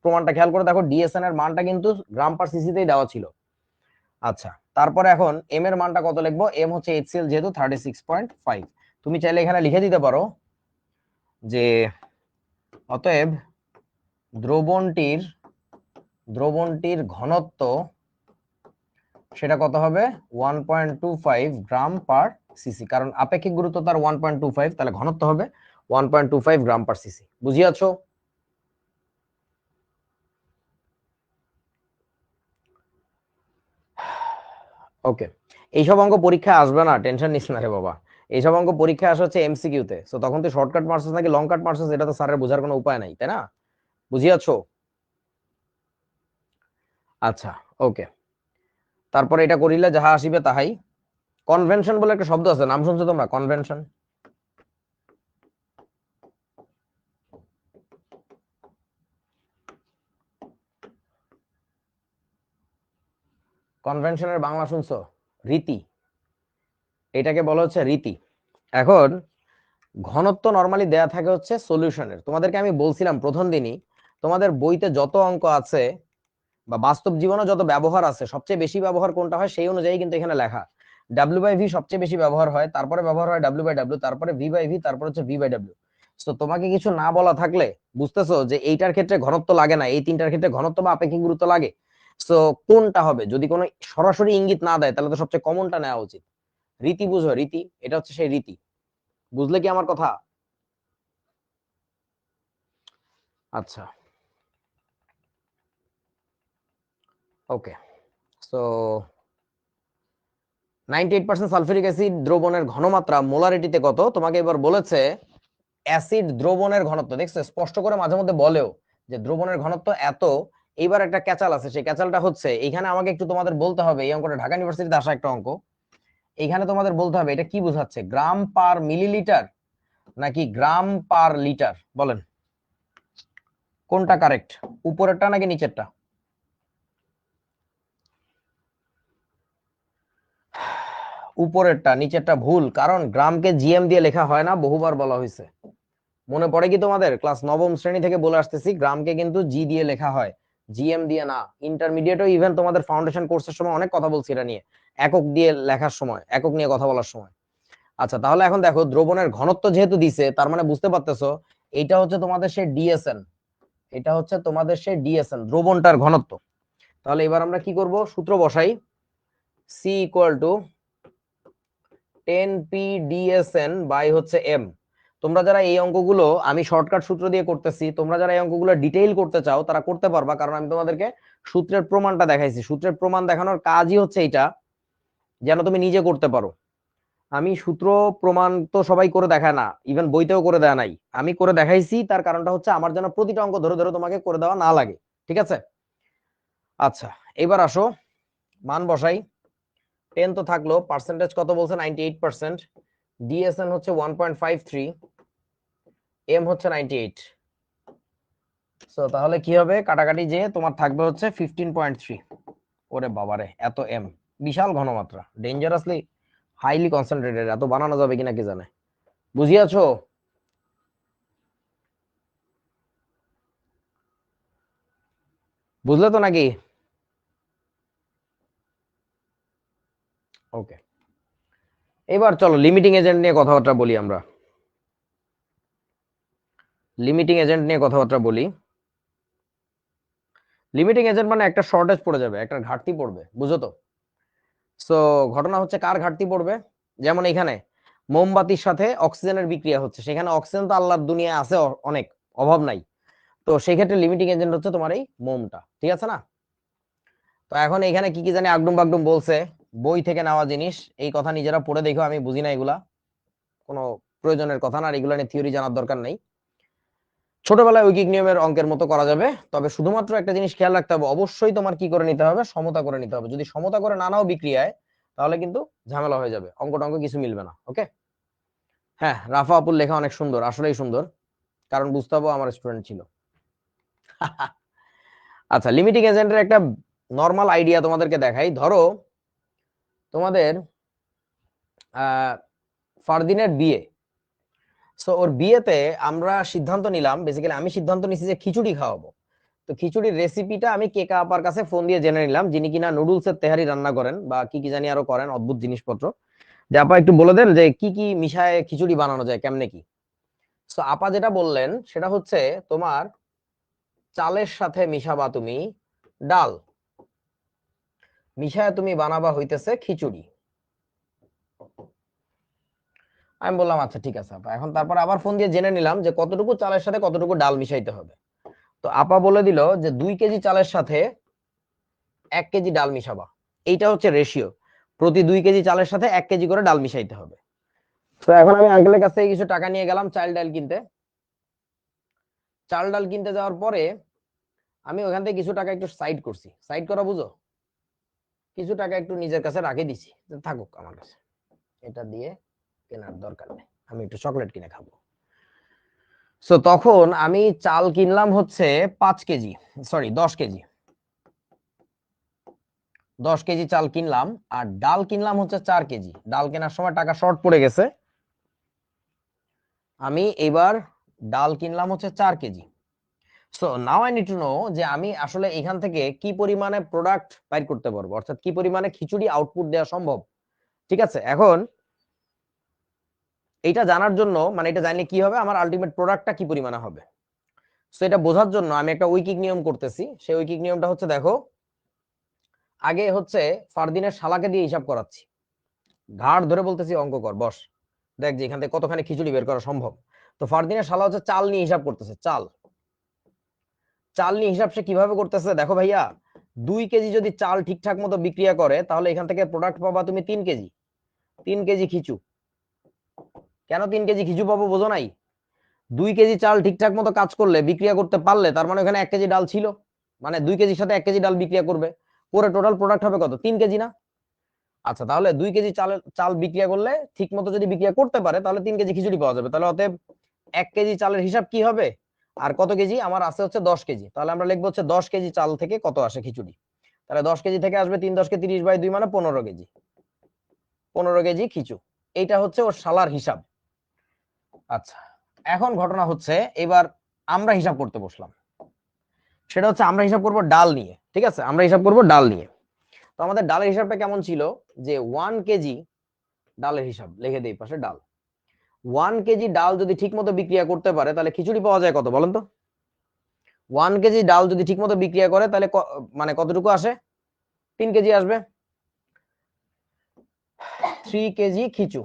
প্রমাণটা খেয়াল করে দেখো, ডিএসএন এর মানটা কিন্তু গ্রাম পার সিসি তেই দেওয়া ছিল। আচ্ছা, তারপরে এখন এম এর মানটা কত লিখবো? এম হচ্ছে এইচসিএল যেহেতু 36.5। তুমি চাইলে এখানে লিখে দিতে পারো যে অতএব দ্রবণটির ঘনত্ব সেটা কত হবে? 1.25 গ্রাম পার সিসি, কারণ আপেক্ষিক গুরুত্ব তার 1.25, তাহলে ঘনত্ব হবে 1.25 গ্রাম পার সিসি। বুঝিয়াছো? ওকে, এইসব অঙ্ক পরীক্ষায় আসবে না, টেনশন নিস না রে বাবা। এইসব অঙ্ক পরীক্ষায় আসে হচ্ছে এমসিকিউ তে। সো তখন তুই শর্টকাট মারছিস নাকি লং কাট মারছিস, এটা তো স্যারের বোঝার কোনো উপায় নাই, তাই না? বুঝিয়াছো? আচ্ছা, ওকে। তারপরে এটা করিলে যাহা আসিবে তাহাই। কনভেনশন বলে একটা শব্দ আছে, নাম শুনছো তোমরা? কনভেনশন, কনভেনশনের বাংলা শুনছো? রীতি, এটাকে বলা হচ্ছে রীতি। এখন ঘনত্ব নরমালি দেয়া থাকে হচ্ছে সলিউশনের। তোমাদেরকে আমি বলছিলাম প্রথম দিনই, তোমাদের বইতে যত অঙ্ক আছে বা বাস্তব জীবনে যত ব্যবহার আছে, সবচেয়ে বেশি ব্যবহার কোনটা হয় সেই অনুযায়ী কিন্তু এখানে লেখা। ডাব্লিউ বাই ভি সবচেয়ে বেশি ব্যবহার হয়, তারপরে ব্যবহার হয় ডাব্লিউ বাই ডাব্লিউ, তারপরে ভি বাই ভি, তারপর হচ্ছে ভি বাই ডাব্লিউ। তো তোমাকে কিছু না বলা থাকলে বুঝতেছো যে এইটার ক্ষেত্রে ঘনত্ব লাগে না, এই তিনটার ক্ষেত্রে ঘনত্ব বা আপেক্ষিক গুরুত্ব লাগে। তো কোনটা হবে? যদি কোনো সরাসরি ইঙ্গিত না দেয়, তাহলে তো সবচেয়ে কমনটা নেওয়া উচিত। রীতি বুঝো, রীতি, এটা হচ্ছে সেই রীতি। বুঝলে কি আমার কথা? আচ্ছা, ওকে। সো 98% সালফিউরিক অ্যাসিড দ্রবণের ঘনমাত্রা মোলারিটিতে কত? তোমাকে এবার বলেছে অ্যাসিড দ্রবণের ঘনত্ব। দেখছো স্পষ্ট করে মাঝে মধ্যে বলেও যে দ্রবণের ঘনত্ব এত। এইবার একটা ক্যাচাল আছে, সেই ক্যাচালটা হচ্ছে এইখানে আমাকে একটু তোমাদের বলতে হবে, এই অঙ্কটা ঢাকা ইউনিভার্সিটিতে আসা একটা অঙ্ক। এইখানে তোমাদের বলতে হবে এটা কি বোঝাচ্ছে, গ্রাম পার মিলিলিটার নাকি গ্রাম পার লিটার? বলেন কোনটা কারেক্ট, উপরেরটা নাকি নিচেরটা? উপরেরটা, নিচেরটা ভুল, কারণ গ্রামকে জিএম দিয়ে লেখা হয় না, বহুবার বলা হয়েছে। মনে পড়ে কি তোমাদের? ক্লাস নবম শ্রেণী থেকে বলে আসতেছি, গ্রামকে কিন্তু জি দিয়ে লেখা হয়, জিএম দিয়ে না। ইন্টারমিডিয়েটও ইভেন তোমাদের ফাউন্ডেশন কোর্সের সময় অনেক কথা বলছি এটা নিয়ে, একক দিয়ে লেখার সময়, একক নিয়ে কথা বলার সময়। আচ্ছা, তাহলে এখন দেখো দ্রবণের ঘনত্ব যেহেতু দিছে, তার মানে বুঝতে পারতেছো এটা হচ্ছে তোমাদের সেই ডিএসএন, এটা হচ্ছে তোমাদের সেই ডিএসএন দ্রবণটার ঘনত্ব। তাহলে এবার আমরা কি করব? সূত্র বসাই, C equal to 10 P DSN by হচ্ছে এম। তোমরা যারা এই অঙ্কগুলো আমি শর্টকাট সূত্র দিয়ে করতেছি, তোমরা যারা এই অঙ্কগুলো ডিটেইল করতে চাও তারা করতে পারবা, কারণ আমি তোমাদেরকে সূত্রের প্রমাণটা দেখাইছি। সূত্রের প্রমাণ দেখানোর কাজই হচ্ছে এটা, যেন তুমি নিজে করতে পারো। আমি সূত্র প্রমাণ তো সবাই করে দেখায় না, ইভেন বইতেও করে দেয়া নাই। আমি করে দেখাইছি, তার কারণটা হচ্ছে আমার যেন প্রতিটা অঙ্ক ধরে ধরে তোমাকে করে দেওয়া না লাগে। ঠিক আছে? আচ্ছা, এবার আসো মান বসাই। 10 তো থাকলো, পার্সেন্টেজ কত বলছে? 98%। ডিএসএন হচ্ছে 1.53, এম হচ্ছে 98। সো তাহলে কি হবে? কাটাকাটি যে তোমার থাকবে হচ্ছে 15.3। ওরে বাবারে, এত এম! বিশাল ঘনমাত্রা, ডেঞ্জারাসলি হাইলি কনসেন্ট্রেটেড। এত বানানো যাবে কিনা কে জানে। বুঝিয়াছো? বুঝলে তো নাকি? ওকে, এবার চলো লিমিটিং এজেন্ট নিয়ে কথাবার্তা বলি আমরা। লিমিটিং এজেন্ট নিয়ে কথাবার্তা বলি। লিমিটিং এজেন্ট মানে একটা শর্টেজ পড়ে যাবে, একটা ঘাটতি পড়বে, বুঝো তো? সো ঘটনা হচ্ছে কার ঘাটতি পড়বে? যেমন এখানে মোমবাতির সাথে অক্সিজেনের বিক্রিয়া হচ্ছে, সেখানে অক্সিজেন তো আল্লাহর দুনিয়ায় আছে অনেক, অভাব নাই। তো সেই ক্ষেত্রে লিমিটিং এজেন্ট হচ্ছে তোমার এই মোমটা, ঠিক আছে না? তো এখন এখানে কি কি জানি আগডুম বাগডুম বলছে, বই থেকে নেওয়া জিনিস, এই কথা নিজেরা পড়ে দেখো, আমি বুঝি না এগুলা, কোনো প্রয়োজনের কথা না, আর এগুলা নিয়ে থিওরি জানার দরকার নেই। ছোটবেলায় ঐকিক নিয়মের অঙ্কের মতো করা যাবে, তবে শুধুমাত্র একটা জিনিস খেয়াল রাখতে হবে, অবশ্যই তোমার কি করে নিতে হবে, সমতা করে নিতে হবে। যদি সমতা করে না নাও বিক্রিয়ায়, তাহলে কিন্তু ঝামেলা হয়ে যাবে, অঙ্ক টঙ্ক কিছু মিলবে না। ওকে, হ্যাঁ, রাফা আপুর লেখা অনেক সুন্দর, আসলেই সুন্দর, কারণ বুঝতাবো আমার স্টুডেন্ট ছিল। আচ্ছা, লিমিটিং এজেন্টের একটা নর্মাল আইডিয়া তোমাদেরকে দেখাই। ধরো তোমাদের ফারদিনের বিয়ে, সো ওর বিয়েতে আমরা সিদ্ধান্ত নিলাম, বেসিক্যালি আমি সিদ্ধান্ত নিছি যে খিচুড়ি খাওয়াবো। তো খিচুড়ির রেসিপিটা আমি কেকা আপার কাছে ফোন দিয়ে জেনে নিলাম, যিনি কিনা নুডলসের তেহারি রান্না করেন বা কি কি জানি আরো করেন অদ্ভুত জিনিসপত্র। যে আপা একটু বলে দেন যে কি কি মিশায় খিচুড়ি বানানো যায়, কেমনে কি। তো আপা যেটা বললেন সেটা হচ্ছে তোমার চালের সাথে মিশাবা তুমি ডাল, মিশায় তুমি বানাবা হইতেছে খিচুড়ি। আমি বললাম আচ্ছা ঠিক আছে আপা। এখন তারপর আবার ফোন দিয়ে জেনে নিলাম যে কতটুকু চালের সাথে কতটুকু ডাল মিশাইতে হবে। তো আপা বলে দিল যে 2 কেজি চালের সাথে 1 কেজি ডাল মিশাবা, এইটা হচ্ছে রেশিও, প্রতি 2 কেজি চালের সাথে 1 কেজি করে ডাল মিশাইতে হবে। তো এখন আমি আঙ্কেলের কাছ থেকে কিছু টাকা নিয়ে গেলাম চাল ডাল কিনতে। চাল ডাল কিনতে যাওয়ার পরে আমি ওখান থেকে কিছু টাকা একটু সাইড করছি, সাইড করা বুঝো, কিছু টাকা একটু নিজের কাছে রাখে দিছি, থাকুক আমার কাছে, এটা দিয়ে কেনার দরকার নেই, আমি একটু চকলেট কিনে খাবো। সো তখন আমি চাল কিনলাম হচ্ছে 5 কেজি, সরি 10 কেজি, 10 কেজি চাল কিনলাম। আর ডাল কিনলাম হচ্ছে 4 কেজি। ডাল কেনার সময় টাকা শর্ট পড়ে গেছে, আমি এবার ডাল কিনলাম হচ্ছে 4 KG. So now I need to no যে আমি আসলে এখান থেকে কি পরিমাণে প্রোডাক্ট বাইর করতে পারবো, অর্থাৎ কি পরিমাণে খিচুড়ি আউটপুট দেওয়া সম্ভব। ঠিক আছে, এখন এটা জানার জন্য, মানে এটা জানলে কি হবে, আমার আলটিমেট প্রোডাক্টটা কি পরিমাণে হবে। সো এটা বোঝার জন্য আমি একটা ঐকিক নিয়ম করতেছি। সেই ঐকিক নিয়মটা হচ্ছে, দেখো আগে হচ্ছে ফারদিনের শালাকে দিয়ে হিসাব করাচ্ছি, ঘাড় ধরে বলতেছি অঙ্ক কর, বস, দেখ যে এখান থেকে কতখানি খিচুড়ি বের করা সম্ভব। তো ফারদিনের শালা হচ্ছে চাল নিয়ে হিসাব করতেছে, চাল, চাল নিয়ে হিসাব সে কিভাবে করতেছে, দেখো ভাইয়া 2 কেজি যদি চাল ঠিকঠাক মতো বিক্রিয়া করে, তাহলে এখান থেকে প্রোডাক্ট পাবা তুমি 3 কেজি, 3 কেজি খিচু। কেন 3 কেজি খিচু পাবো বোঝো নাই? 2 কেজি চাল ঠিকঠাক মতো কাজ করলে, বিক্রিয়া করতে পারলে, তার মানে ওখানে 1 কেজি ডাল ছিল, মানে 2 কেজির সাথে 1 কেজি ডাল বিক্রিয়া করবে, পরে টোটাল প্রোডাক্ট হবে কত, 3 কেজি না? আচ্ছা, তাহলে 2 কেজি চাল বিক্রিয়া করলে ঠিক মতো যদি বিক্রিয়া করতে পারে, তাহলে 3 কেজি খিচুড়ি পাওয়া যাবে। তাহলে অতএব 1 কেজি চালের হিসাব কি হবে, আর কত কেজি আমার আছে হচ্ছে 10 কেজি, তাহলে আমরা লিখবো হচ্ছে 10 কেজি চাল থেকে কত আসে খিচুড়ি। তাহলে 10 কেজি থেকে আসবে 3 10 কে 30/2 মানে 15 কেজি, 15 কেজি খিচু। এইটা হচ্ছে ওর শালার হিসাব। আচ্ছা, এখন ঘটনা হচ্ছে এবার আমরা হিসাব করতে বসলাম, সেটা হচ্ছে আমরা হিসাব করব ডাল নিয়ে। ঠিক আছে, আমরা হিসাব করব ডাল নিয়ে। তো আমাদের ডালের হিসাবটা কেমন ছিল, যে 1 কেজি ডালের হিসাব লিখে দেই পাশে, ডাল 1 কেজি ডাল যদি ঠিক মতো বিক্রিয়া করতে পারে, তাহলে খিচুড়ি পাওয়া যায় কত বলেন তো? 1 কেজি ডাল যদি ঠিক মতো বিক্রিয়া করে, তাহলে মানে কতটুকু আসে, 3 কেজি আসবে, 3 কেজি খিচু।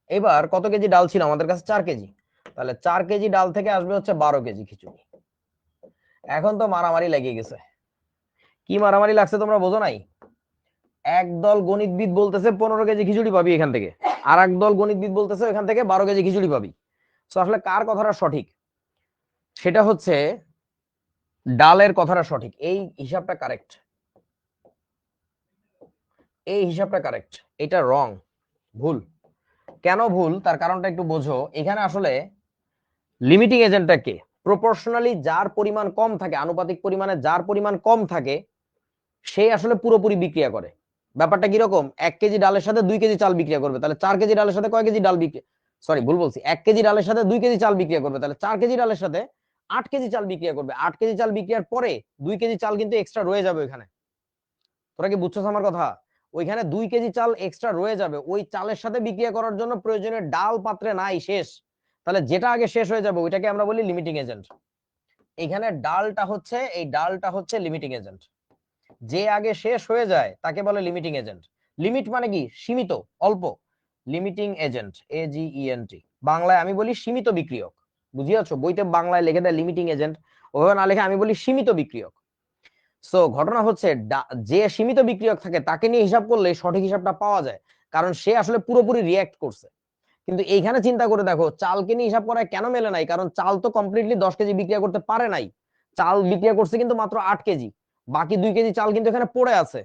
এবার কত কেজি ডাল ছিল আমাদের কাছে, 4 কেজি, তাহলে 4 কেজি ডাল থেকে আসবে হচ্ছে 12 কেজি খিচুড়ি। এখন তো মারামারি লেগে গেছে। কি মারামারি লাগছে তোমরা বোঝো নাই? একদল গণিতবিদ বলতেছে 15 কেজি খিচুড়ি পাবি এখান থেকে, আর একদল গণিতবিদ বলতেছে এখান থেকে 12 কেজি খিচুড়ি পাবি। তো আসলে কার কথাটা সঠিক? সেটা হচ্ছে ডালের কথাটা সঠিক, এই হিসাবটা কারেক্ট, এই হিসাবটা কারেক্ট, এটা রং, ভুল। কেন ভুল তার কারণটা একটু বোঝো। এখানে আসলে লিমিটিং এজেন্টটা কে, প্রপোর্শনালি যার পরিমাণ কম থাকে, আনুপাতিক পরিমাণে যার পরিমাণ কম থাকে, সে আসলে পুরোপুরি বিক্রিয়া করে। ব্যাপারটা কিরকম, 1 কেজি ডালের সাথে 2 কেজি চাল বিক্রিয়া করবে, তাহলে 4 কেজি ডালের সাথে কয় কেজি ডাল বিক্রিয়া, সরি ভুল বলছি, 1 কেজি ডালের সাথে 2 কেজি চাল বিক্রিয়া করবে, তাহলে 4 কেজি ডালের সাথে 8 কেজি চাল বিক্রিয়া করবে। 8 কেজি চাল বিক্রিয়ার পরে 2 কেজি চাল কিন্তু এক্সট্রা রয়ে যাবে ওইখানে। তোরা কি বুঝছস আমার কথা? ওইখানে 2 কেজি চাল এক্সট্রা রয়ে যাবে, ওই চালের সাথে বিক্রিয়া করার জন্য প্রয়োজনীয় ডাল পাত্রে নাই, শেষ। তাহলে যেটা আগে শেষ হয়ে যাবে ওইটাকে আমরা বলি লিমিটিং এজেন্ট। এখানে এই ডালটা হচ্ছে লিমিটিং এজেন্ট। যে আগে শেষ হয়ে যায় তাকে বলে লিমিটিং এজেন্ট। লিমিট মানে কি, সীমিত, অল্প। Limiting agent, AGENT। বাংলায় আমি বলি সীমিত বিক্রিয়ক। বুঝিয়াছো? বইতে বাংলায় লিখে দেয় লিমিটিং এজেন্ট, ওভাবে না লিখে আমি বলি সীমিত বিক্রিয়ক। সো ঘটনা হচ্ছে যে সীমিত বিক্রিয়ক থাকে তাকে নিয়ে হিসাব করলে সঠিক হিসাবটা পাওয়া যায়, কারণ সে আসলে পুরোপুরি রিয়্যাক্ট করছে। কিন্তু এইখানে চিন্তা করে দেখো, চালকে নিয়ে হিসাব করায় কেন মেলে নাই? কারণ চাল তো কমপ্লিটলি 10 কেজি বিক্রিয়া করতে পারে নাই। চাল বিক্রিয়া করছে কিন্তু মাত্র 8 কেজি, বাকি 2 কেজি চাল কিন্তু এখানে পড়ে আছে।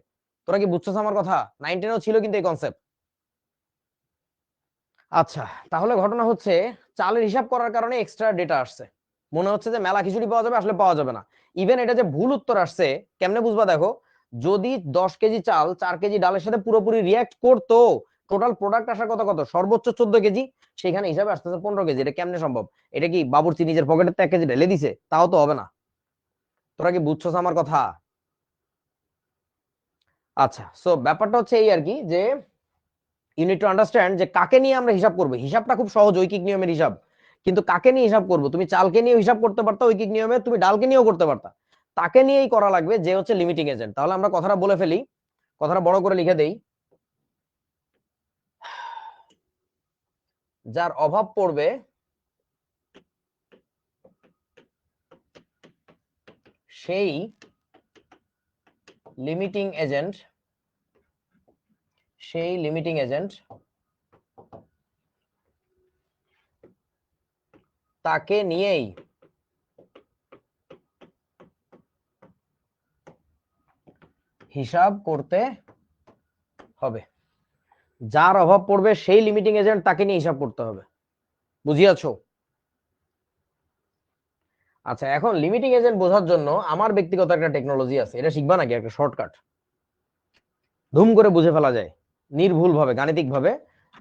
তোরা কি বুঝছস আমার কথা? 9-10 ছিল কিন্তু এই কনসেপ্ট। আচ্ছা, তাহলে ঘটনা হচ্ছে চালের হিসাব করার কারণে এক্সট্রা ডেটা আসছে। মনে হচ্ছে যে মেলা খিচুড়ি পাওয়া যাবে, আসলে পাওয়া যাবে না। ইভেন এটা যে ভুল উত্তর আসছে কেমনে বুঝবা দেখো, যদি 10 কেজি চাল 4 কেজি ডালের সাথে পুরোপুরি রিয়াক্ট করতো, টোটাল প্রোডাক্ট আসার কথা কত, সর্বোচ্চ 14 কেজি, সেখানে হিসাবে আসতেছে 15 কেজি। এটা কেমনে সম্ভব? এটা কি বাবুর্চি নিজের পকেটের 1 কেজি ঢেলে দিছে? তাও তো হবে না। তোরা কি বুঝছস আমার কথা? আচ্ছা, সো ব্যাপারটা হচ্ছে এই আর কি, যে ইউ নিড টু আন্ডারস্ট্যান্ড যে কাকে নিয়ে আমরা হিসাব করবো। হিসাবটা খুব সহজ, ঐকিক নিয়মের হিসাব। কিন্তু কাকে নিয়ে হিসাব করবো, তুমি চালকে নিয়ে হিসাব করতে পারতা ঐকিক নিয়মে, তুমি ডালকে নিয়েও করতে পারতা, তাকে নিয়েই করা লাগবে যে হচ্ছে লিমিটিং এজেন্ট। তাহলে আমরা কথাটা বলে ফেলি, কথাটা বড় করে লিখে দেই। যার অভাব পড়বে সেই লিমিটিং এজেন্ট, তাকে নিয়েই হিসাব করতে হবে। যার অভাব পড়বে সেই লিমিটিং এজেন্ট, তাকে নিয়ে হিসাব করতে হবে। বুঝিয়াছো? আচ্ছা, এখন লিমিটিং এজেন্ট বোঝার জন্য আমার ব্যক্তিগত একটা টেকনোলজি আছে, এটা শিখবা নাকি? একটা শর্টকাট, ধুম করে বুঝে ফেলা যায় নির্ভুল ভাবে, গাণিতিক ভাবে,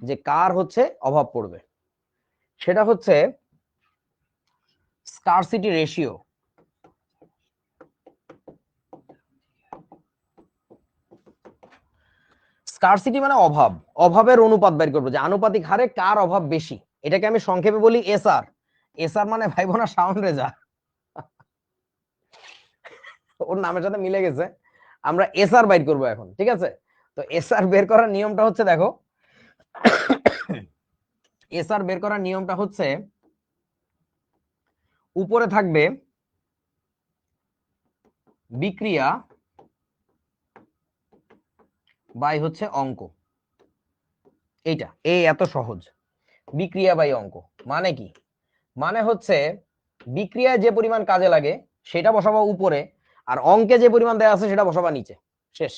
যে কার হচ্ছে অভাব পড়বে। সেটা হচ্ছে স্কারসিটি রেশিও। স্কারসিটি মানে অভাব, অভাবের অনুপাত বের করবো, যে আনুপাতিক হারে কার অভাব বেশি। এটাকে আমি সংক্ষেপে বলি এসআর। এসআর মানে ভাইবো না সাউন্ড রেজা, ওর নামের সাথে মিলে গেছে। আমরা এসআর বের করবো এখন, ঠিক আছে? তো এসআর বের করার নিয়মটা হচ্ছে, দেখো এসআর বের করার নিয়মটা হচ্ছে, উপরে থাকবে বিক্রিয়া বাই হচ্ছে অঙ্ক। এইটা এত সহজ, বিক্রিয়া বাই অঙ্ক মানে কি? মানে হচ্ছে বিক্রিয়ায় যে পরিমাণ কাজে লাগে সেটা বসাবো উপরে, আর অঙ্কে যে পরিমাণ দেওয়া আছে সেটা বসাবা নিচে, শেষ।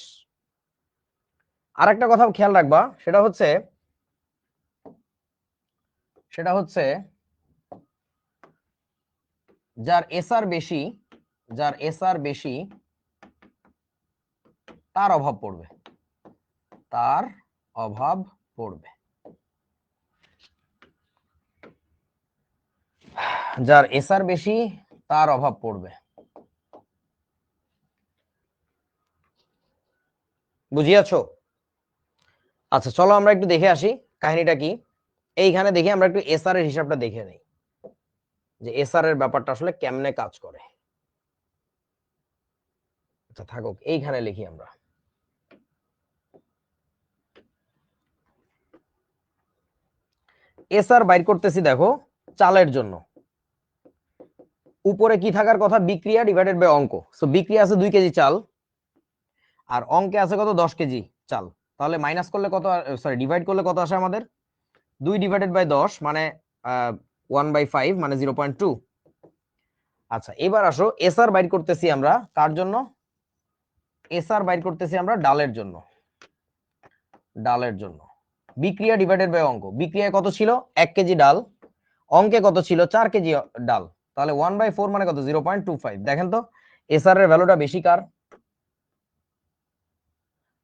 আর একটা কথা খেয়াল রাখবা, সেটা হচ্ছে যার এসআর বেশি তার অভাব পড়বে, যার এসআর বেশি তার অভাব পড়বে। বুঝিয়াছো? আচ্ছা, চলো আমরা একটু দেখে আসি কাহিনীটা কি। এইখানে দেখি আমরা একটু এসআর এর হিসাবটা দেখে নেই, যে এসআর এর ব্যাপারটা আসলে কেমনে কাজ করে। আচ্ছা থাকুক, এইখানে লিখি আমরা। এসআর বাইর করতেছি, দেখো চালের জন্য উপরে কি থাকার কথা, বিক্রিয়া ডিভাইডেড বাই অঙ্ক। সো বিক্রিয়া আছে 2 কেজি চাল, আর অঙ্কে আছে কত, 10 কেজি চাল। তাহলে মাইনাস করলে কত, সরি ডিভাইড করলে কত আসে আমাদের, 2 ডিভাইডেড বাই 10 মানে 1/5 মানে 0.2। আচ্ছা, এবার আসো এসআর বাইর করতেছি আমরা কার জন্য, এসআর বাইর করতেছি আমরা ডালের জন্য। বিক্রিয়া ডিভাইডেড বাই অঙ্ক, বিক্রিয়ায় কত ছিল, 1 কেজি ডাল, অঙ্কে কত ছিল, 4 কেজি ডাল। তাহলে 1/4 মানে কত, 0.25। দেখেন তো এসআর এর ভ্যালুটা বেশি কার,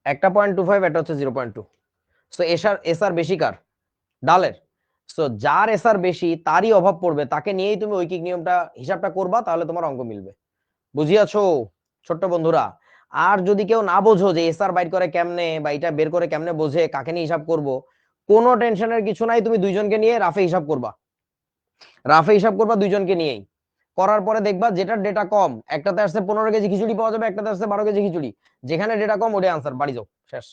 একটা 0.25, এটা হচ্ছে 0.2। সো এসআর বেশি কার? ডালের। সো যার এসআর বেশি তারই অভাব পড়বে, তাকে নিয়েই তুমি ঐকিক নিয়মটা হিসাবটা করবা, তাহলে তোমার অঙ্ক মিলবে। বুঝিয়াছো ছোট্ট বন্ধুরা? আর যদি কেউ না বোঝো যে এসআর বাইর করে কেমনে বা এটা বের করে কেমনে বোঝে, কাকে নিয়ে হিসাব করব, কোনো টেনশনের কিছু নাই, তুমি দুইজনকে নিয়ে রাফে হিসাব করবা। রাফে হিসাব করবা দুইজনকে নিয়েই। করার পরে দেখবা যেটার ডেটা কম, একটাতে আসছে 15 কেজি খিচুড়ি পাওয়া যাবে, একটাতে আসছে 12 কেজি খিচুড়ি, যেখানে ডেটা কম ওটাই আনসার, বাড়ি যাও, শেষ।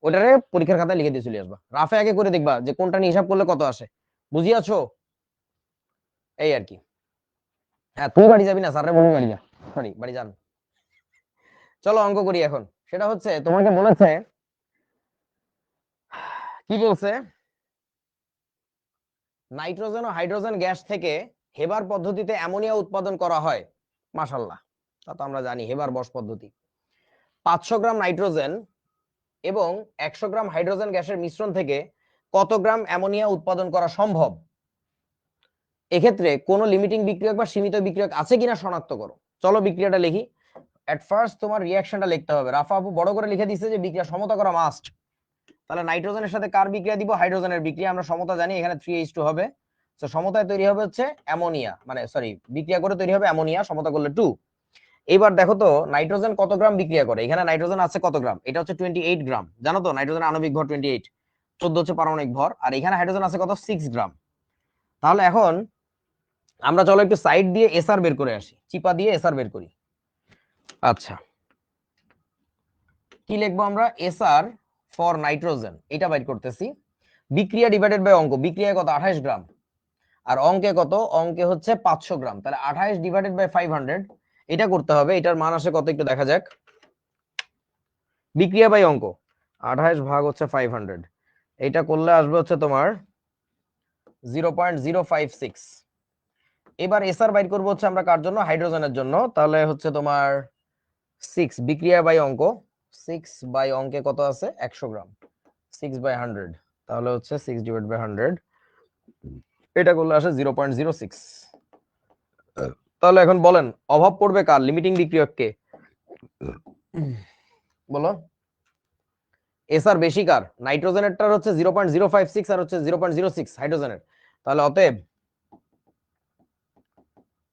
ওটারে পরীক্ষার খাতায় লিখে দিয়ে চলে আসবা, রাফে আগে করে দেখবা যে কোনটা নিয়ে হিসাব করলে কত আসে। বুঝিয়াছো? এই আর কি। হ্যাঁ, তুই বাড়ি যাবি না, স্যাররে বলবি বাড়ি যা, সরি বাড়ি যান। চলো অঙ্ক করি এখন। সেটা হচ্ছে তোমাকে বলেছে, কি বলছে, নাইট্রোজেন ও হাইড্রোজেন গ্যাস থেকে হেবার পদ্ধতিতে অ্যামোনিয়া উৎপাদন করা হয়। মাশাআল্লাহ, তা তো আমরা জানি হেবার বস পদ্ধতি। 500 গ্রাম নাইট্রোজেন এবং 100 গ্রাম হাইড্রোজেন গ্যাসের মিশ্রণ থেকে কত গ্রাম অ্যামোনিয়া উৎপাদন করা সম্ভব? এক্ষেত্রে কোনো লিমিটিং বিক্রিয়ক বা সীমিত বিক্রিয়ক আছে কিনা শনাক্ত করো। চলো বিক্রিয়াটা লিখি। এট ফার্স্ট তোমার রিঅ্যাকশনটা লিখতে হবে। রাফা আপু বড় করে লিখে দিয়েছে যে বিক্রিয়া সমতা করা মাস্ট। তাহলে নাইট্রোজেনের সাথে কার বিক্রিয়া দিব? হাইড্রোজেনের বিক্রিয়া। আমরা সমতা জানি, এখানে 3H2 হবে। তো সমতায় তৈরি হবে হচ্ছে অ্যামোনিয়া, মানে সরি, বিক্রিয়া করে তৈরি হবে অ্যামোনিয়া, সমতা করলে 2। এবার দেখো তো নাইট্রোজেন কত গ্রাম বিক্রিয়া করে। এখানে নাইট্রোজেন আছে কত গ্রাম? এটা হচ্ছে 28 গ্রাম। জানো তো নাইট্রোজেন আণবিক ভর 28, 14 হচ্ছে পারমাণবিক ভর, আর এখানে হাইড্রোজেন আছে কত? 6 গ্রাম। তাহলে এখন আমরা চলো একটু সাইড দিয়ে এসআর বের করে আসি, চিপা দিয়ে এসআর বের করি। আচ্ছা, কি লিখবো আমরা? এসআর ফর নাইট্রোজেন, এটা বাইর করতেছি। বিক্রিয়া ডিভাইডেড বাই অঙ্ক, বিক্রিয়ায় কত? 28 গ্রাম। আর অঙ্কে কত? অঙ্কে হচ্ছে 500 গ্রাম। তাহলে 28 ডিভাইডেড বাই 500, এটা করতে হবে। এটার মান আসে কত একটু দেখা যাক। বিক্রিয়া বাই অঙ্ক, 28 ভাগ হচ্ছে 500, এটা করলে আসবে হচ্ছে তোমার 0.056। এবার এসআর বাইর করবো হচ্ছে আমরা কার জন্য? হাইড্রোজেনের জন্য। তাহলে হচ্ছে তোমার 6 বিক্রিয়া বাই অঙ্ক, 6 বাই অঙ্কে কত আছে? 100 গ্রাম, 6 বাই 100, তাহলে হচ্ছে 6 ডিভাইড বাই 100, এটা করলে আসে 0.06। তাহলে এখন বলেন অভাব পড়বে কার? লিমিটিং বিক্রিয়ককে বলো। এসআর বেশি কার? নাইট্রোজেনেরটার হচ্ছে 0.056 আর হচ্ছে 0.06 হাইড্রোজেনের। তাহলে অতএব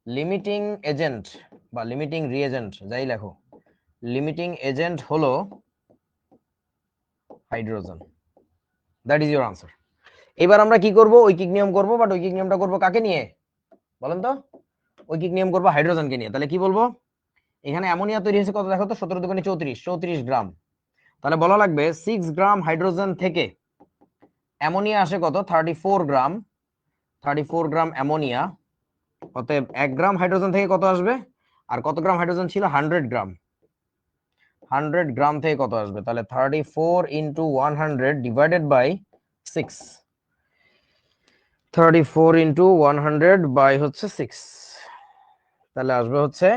লিমিটিং এজেন্ট বা লিমিটিং রিএজেন্ট যাই লেখো, লিমিটিং এজেন্ট হলো hydrogen. That is your answer. এবার আমরা কি করব? ঐকিক নিয়ম করব, বাট ঐকিক নিয়মটা করব কাকে নিয়ে বলেন তো? ঐকিক নিয়ম করব হাইড্রোজেনকে নিয়ে। তাহলে কি বলবো? এখানে অ্যামোনিয়া তৈরি হয়েছে কত দেখো তো? 17 দুগুণে 34, 34 গ্রাম। তাহলে বলা লাগবে 6 গ্রাম হাইড্রোজেন থেকে অ্যামোনিয়া আসে কত? 34 গ্রাম, 34 গ্রাম অ্যামোনিয়া। অতএব 1 গ্রাম হাইড্রোজেন থেকে কত আসবে? আর কত গ্রাম হাইড্রোজেন ছিল? 100 গ্রাম। 100 গ্রাম থেকে কত আসবে? তাহলে 34 into 100 divided by 6, 34 into 100 by হচ্ছে 6, তাহলে আসবে হচ্ছে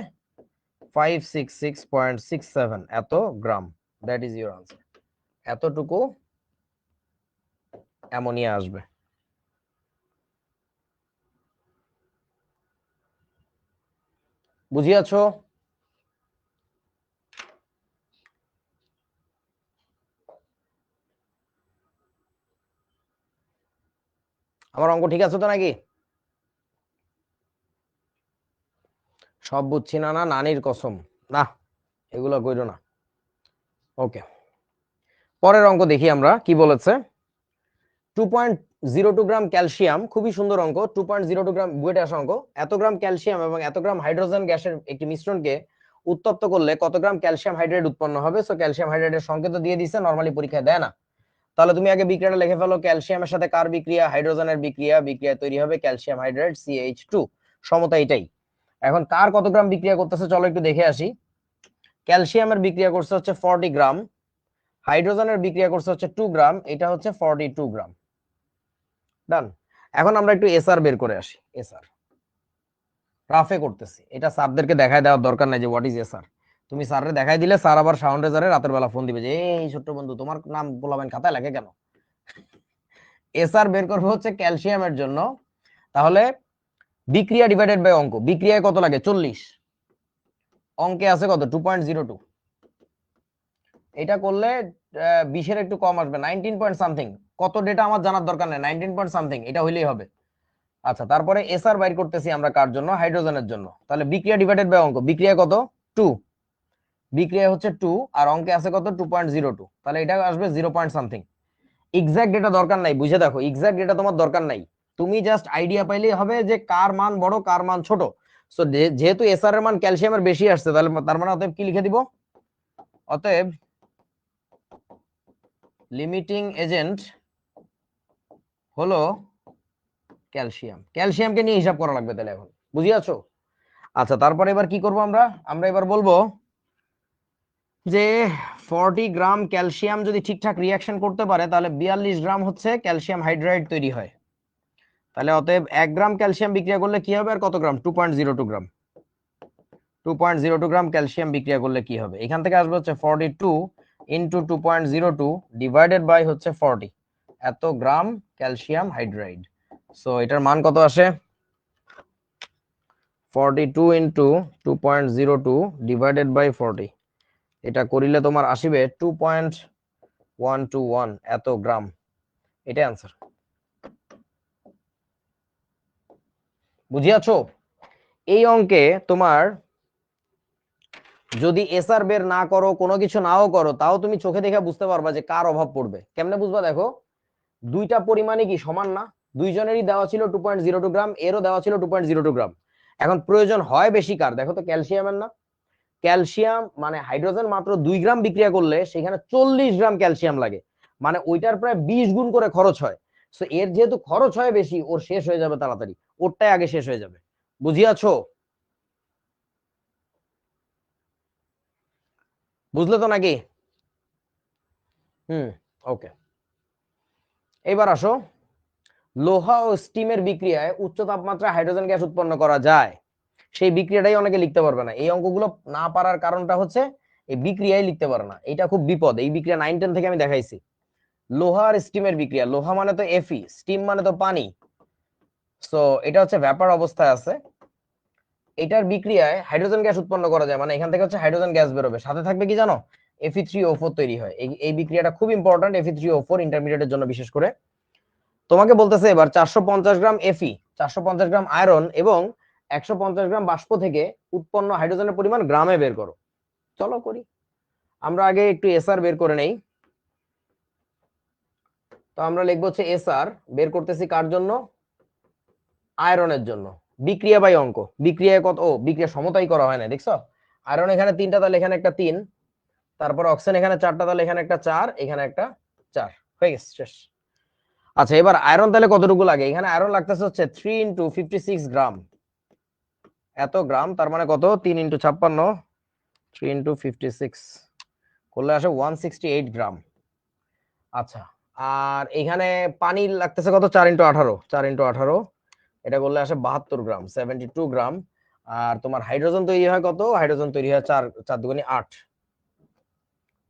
566.67 এত গ্রাম। That is your answer. এতটুকু অ্যামোনিয়া আসবে। বুঝিয়াছো? আমার অঙ্ক ঠিক আছে তো নাকি? সব বুঝছি না, না নানির কসম, না এগুলো কইরো না। ওকে, পরের অঙ্ক দেখি আমরা কি বলেছে। 2.02 গ্রাম ক্যালসিয়াম, খুবই সুন্দর অঙ্ক। 2.02 গ্রাম, বুয়েটে আসা অঙ্ক। এত গ্রাম ক্যালসিয়াম এবং এত গ্রাম হাইড্রোজেন গ্যাসের একটি মিশ্রণকে উত্তপ্ত করলে কত গ্রাম ক্যালসিয়াম হাইড্রেট উৎপন্ন হবে? সো ক্যালসিয়াম হাইড্রেটের সংকেত দিয়ে দিছে, নরমালি পরীক্ষায় দেয় না। তাহলে তুমি আগে বিক্রিয়াটা লিখে ফেলো। ক্যালসিয়ামের সাথে কার বিক্রিয়া? হাইড্রোজেনের বিক্রিয়া। বিক্রিয়া তৈরি হবে ক্যালসিয়াম হাইড্রেট CH2, সমতা এটাই। এখন কার কত গ্রাম বিক্রিয়া করতেছে চলো একটু দেখে আসি। ক্যালসিয়ামের বিক্রিয়া করছে হচ্ছে 40 গ্রাম, হাইড্রোজেনের বিক্রিয়া করছে হচ্ছে 2 গ্রাম, এটা হচ্ছে 42 গ্রাম। ডান। এখন আমরা একটু এসআর বের করে আসি। এসআর রাফে করতেছি, এটা স্যারদেরকে দেখায় দেওয়ার দরকার নাই যে হোয়াট ইজ এসআর। তুমি স্যাররে দেখাই দিলে স্যার আবার সাউন্ড রেজারে রাতের বেলা ফোন দিবে যে এই ছোট্ট বন্ধু তোমার নাম বলাবেন খাতায় লাগে কেন? এসআর বের করবো হচ্ছে ক্যালসিয়ামের জন্য। তাহলে বিক্রিয়া ডিভাইডেড বাই অঙ্ক, বিক্রিয়ায় কত লাগে? 40, অঙ্কে আছে কত? 2.02, এটা করলে 20-এর একটু কম আসবে, 19 পয়েন্ট সামথিং। কত ডেটা আমার জানার দরকার নেই, 19 পয়েন্ট সামথিং এটা হইলেই হবে। আচ্ছা, তারপরে এসআর বাইর করতেছি আমরা কার জন্য? হাইড্রোজেনের জন্য। তাহলে বিক্রিয়া ডিভাইডেড বাই অঙ্ক, বিক্রিয়া কত? 2, বিক্রিয়া হচ্ছে 2 আর অঙ্কে আছে কত? 2.02। তাহলে এটা আসবে 0 পয়েন্ট সামথিং। এক্সাক্ট ডেটা দরকার নাই, বুঝে দেখো, এক্সাক্ট ডেটা তোমার দরকার নাই, তুমি জাস্ট আইডিয়া পাইলেই হবে যে কার মান বড় কার মান ছোট। সো যেহেতু এসআর এর মান ক্যালসিয়ামের বেশি আসছে, তাহলে তার মানে অতএব কি লিখে দিব? অতএব লিমিটিং এজেন্ট হলো ক্যালসিয়াম। ক্যালসিয়ামকে নিয়ে হিসাব করা লাগবে তাহলে এখন, বুঝিয়াছো? আচ্ছা, তারপরে এবার কি করব আমরা? আমরা এবার বলবো যে 40 গ্রাম ক্যালসিয়াম যদি ঠিকঠাক রিয়াকশন করতে পারে তাহলে 42 গ্রাম হচ্ছে ক্যালসিয়াম হাইড্রাইড তৈরি হয়। তাহলে অতএব 1 গ্রাম ক্যালসিয়াম বিক্রিয়া করলে কি হবে? আর কত গ্রাম? 2.02 গ্রাম। 2.02 গ্রাম ক্যালসিয়াম বিক্রিয়া করলে কি হবে? এখান থেকে আসবে হচ্ছে 42 ইন্টু 2.02 ডিভাইডেড বাই হচ্ছে 40, এত গ্রাম ক্যালসিয়াম হাইড্রাইড। সো এটার মান কত আসে? 42 ইন্টু 2.02 ডিভাইডেড বাই 40, এটা করিলে তোমার আসিবে 2.121 এত গ্রাম। এটাই আনসার। বুঝিয়াছো? এই অঙ্কে তোমার যদি এসআর বের না করো, কোনো কিছু নাও করো, তাও তুমি চোখে দেখে বুঝতে পারবা যে কার অভাব পড়বে। কেমনে বুঝবা? দেখো, দুইটা পরিমাণে কি সমান না? দুইজনেরই দেওয়া ছিল 2.02 গ্রাম, এরও দেওয়া ছিল 2.02 গ্রাম। এখন প্রয়োজন হয় বেশি কার? দেখো তো ক্যালসিয়ামের না? ক্যালসিয়াম মানে হাইড্রোজেন মাত্র 2 গ্রাম বিক্রিয়া করলে সেখানে 40 গ্রাম ক্যালসিয়াম লাগে, মানে ওইটার প্রায় 20 গুণ করে খরচ হয়। সো এর যেহেতু খরচ হয় বেশি, ওর শেষ হয়ে যাবে তাড়াতাড়ি, ওরটাই আগে শেষ হয়ে যাবে। বুঝিয়াছো? বুঝলে তো নাকি? হুম, ওকে। এবার আসো, লোহা ও স্টিমের বিক্রিয়ায় উচ্চ তাপমাত্রায় হাইড্রোজেন গ্যাস উৎপন্ন করা যায়, সেই বিক্রিয়াটাই অনেকে লিখতে পারবে না। এই অঙ্কগুলো না পারার কারণটা হচ্ছে এই বিক্রিয়ায় লিখতে পারে না, এটা খুব বিপদ। এই বিক্রিয়া 9-10 থেকে আমি দেখাইছি। লোহা আর স্টিমের বিক্রিয়া, লোহা মানে তো এফি, স্টিম মানে তো পানি। সো এটা হচ্ছে ব্যাপার অবস্থায় আছে, এটার বিক্রিয়ায় হাইড্রোজেন গ্যাস উৎপন্ন করা যায়, মানে এখান থেকে হচ্ছে হাইড্রোজেন গ্যাস বেরোবে, সাথে থাকবে কি জানো? Fe3O4 তৈরি হয়। এই বিক্রিয়াটা খুব ইম্পর্টেন্ট, Fe3O4 ইন্টারমিডিয়েটের জন্য বিশেষ করে। তোমাকে বলতেছে এবার 450 গ্রাম এফি, 450 গ্রাম আয়রন এবং 150 গ্রাম বাষ্প থেকে উৎপন্ন হাইড্রোজেনের পরিমাণ গ্রামে বের করো। চলো করি। আমরা আগে একটু এসআর বের করে নেই। তো আমরা লিখবো হচ্ছে এসআর বের করতেছি কার জন্য? আয়রনের জন্য। বিক্রিয়া বাই অঙ্ক, বিক্রিয়ায় কত? ও, বিক্রিয়া সমতাই করা হয় না, দেখছো? আয়রন এখানে 3টা, তাহলে এখানে একটা 3, তারপর অক্সিজেন এখানে 4টা, তাহলে এখানে একটা 4, এখানে একটা 4, হয়ে গেছে, শেষ। আচ্ছা, এবার আয়রন তাহলে কতটুকু লাগে? এখানে আয়রন লাগতেছে হচ্ছে 3 ইন্টু 56 গ্রাম, এত গ্রাম, তার মানে কত? 3 ইন্টু 56, 3 ইন্টু 56 করলে আসে 168 গ্রাম। আচ্ছা, আর এখানে পানি লাগতেছে কত? 4 ইন্টু 18, 4 ইন্টু 18, এটা করলে আসে 72 গ্রাম, 72 গ্রাম। আর তোমার হাইড্রোজেন তৈরি হয় কত? হাইড্রোজেন তৈরি হয় 4, 4 দুগুণে 8,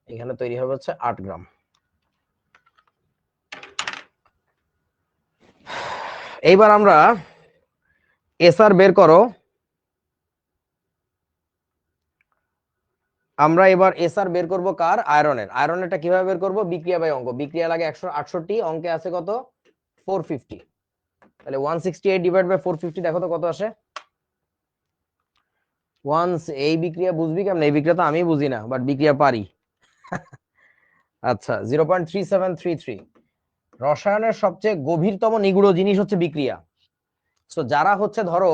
এখানে তৈরি হবে হচ্ছে 8 গ্রাম। এইবার আমরা এসআর বের করো। আমরা এবার এসআর বের করব কার? আয়রনের। আয়রনেরটা কিভাবে বের করব? বিক্রিয়া বাই অঙ্ক, বিক্রিয়া লাগে 168, অঙ্কে আছে কত? 450, তাহলে 168 ডিভাইড বাই 450, দেখো তো কত আসে? এই বিক্রিয়া বুঝবি কেমন? এই বিক্রিয়া তো আমি বুঝি না, বাট বিক্রিয়া পারি। আচ্ছা, 0.3733। রসায়নের সবচেয়ে গভীরতম নিগুড় জিনিস হচ্ছে বিক্রিয়া। তো যারা হচ্ছে ধরো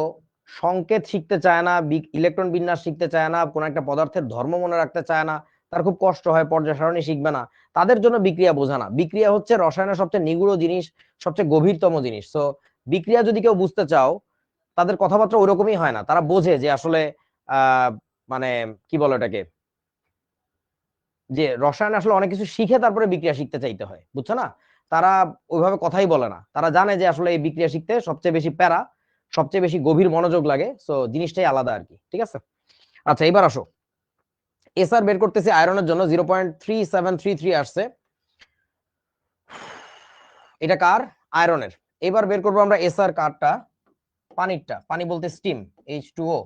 সংকেত শিখতে চায় না, ইলেকট্রন বিন্যাস শিখতে চায় না, কোন একটা পদার্থের ধর্ম মনে রাখতে চায় না, তার খুব কষ্ট হয়, পর্যায় সারণী শিখবে না, তাদের জন্য বিক্রিয়া বোঝা না। বিক্রিয়া হচ্ছে রসায়নের সবচেয়ে নিগুড় জিনিস, সবচেয়ে গভীরতম জিনিস। তো বিক্রিয়া যদি কেউ বুঝতে চাও, তাদের কথাবার্তা ওইরকমই হয় না, তারা বোঝে যে আসলে মানে কি বলে এটাকে, যে রসায়ন আসলে অনেক কিছু শিখে তারপরে বিক্রিয়া শিখতে চাইতে হয়, বুঝছো না? তারা ওইভাবে কথাই বলে না, তারা জানে যে আসলে এই বিক্রিয়া শিখতে সবচেয়ে বেশি প্যারা, সবচেয়ে বেশি গভীর মনোযোগ লাগে। সো জিনিসটাই আলাদা আর কি, ঠিক আছে? আচ্ছা, এবার আসো, এসআর বের করতেছি আয়রনের জন্য 0.3733 আসছে, এটা কার? আয়রনের। এবার বের করবো আমরা এসআর কারটা? পানিরটা। পানি বলতে স্টিম, H2O।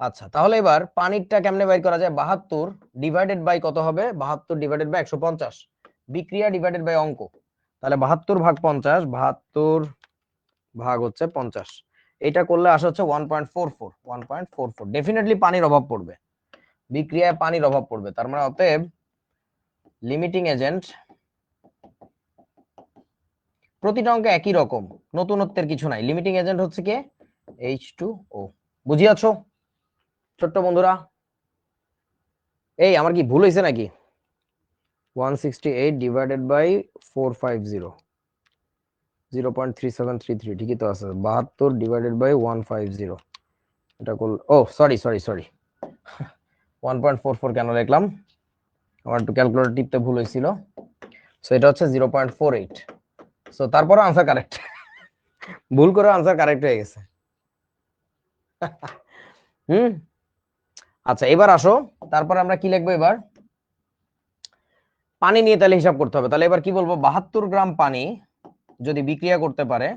আচ্ছা, তাহলে এবার পানিরটা কেমনে বাইর করা যায়? 72 ডিভাইডেড বাই কত হবে? 72 ডিভাইডেড বাই 150, বিক্রিয়া ডিভাইডেড বাই অঙ্ক। তাহলে 72 ভাগ 50, 72 ভাগ হচ্ছে 50, এটা করলে আসে হচ্ছে 1.44, 1.44। ডেফিনেটলি পানির অভাব পড়বে, বিক্রিয়ায় পানির অভাব পড়বে। তার মানে অতএব লিমিটিং এজেন্ট, প্রতিটা অঙ্কে একই রকম, নতুনত্বের কিছু নাই। লিমিটিং এজেন্ট হচ্ছে কি? H2O। বুঝিয়াছো ছোট্ট বন্ধুরা? এই আমার কি ভুল হয়েছে নাকি? 168 ডিভাইডেড বাই 450, 0.3733, ঠিকই তো আছে। 72 ডিভাইডেড বাই 150, এটা করল, ও সরি সরি সরি, 1.44 কেন লিখলাম? আমার একটু ক্যালকুলেটর টিপতে ভুল হয়েছিল। সো এটা হচ্ছে 0.48। সো তারপরে আনসার কারেক্ট, ভুল করে আনসার কারেক্ট হয়ে গেছে। হুম, আচ্ছা এবার আসো, তারপর আমরা কি লিখবো এবার? পানি নিয়ে তাহলে হিসাব করতে হবে। তাহলে এবার কি বলবো? 72 গ্রাম পানি যদি বিক্রিয়া করতে পারে,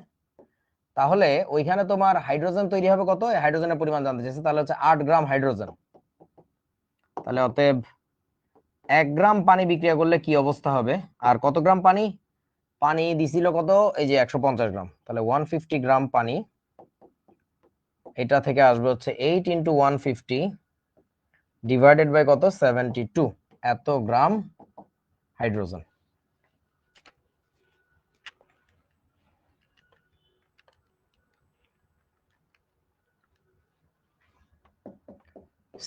তাহলে ওইখানে তোমার হাইড্রোজেন তৈরি হবে কত? হাইড্রোজেনের পরিমাণ জানতে চাইছে, তাহলে হচ্ছে 8 গ্রাম হাইড্রোজেন। তাহলে অতএব 1 গ্রাম পানি বিক্রিয়া করলে কি অবস্থা হবে? আর কত গ্রাম পানি? পানি দিছিল কত? এই যে 150 গ্রাম। তাহলে 150 গ্রাম পানি, এটা থেকে আসবে হচ্ছে 8 ইন্টু 150 ডিভাইডেড বাই কত? 72, এত গ্রাম হাইড্রোজেন।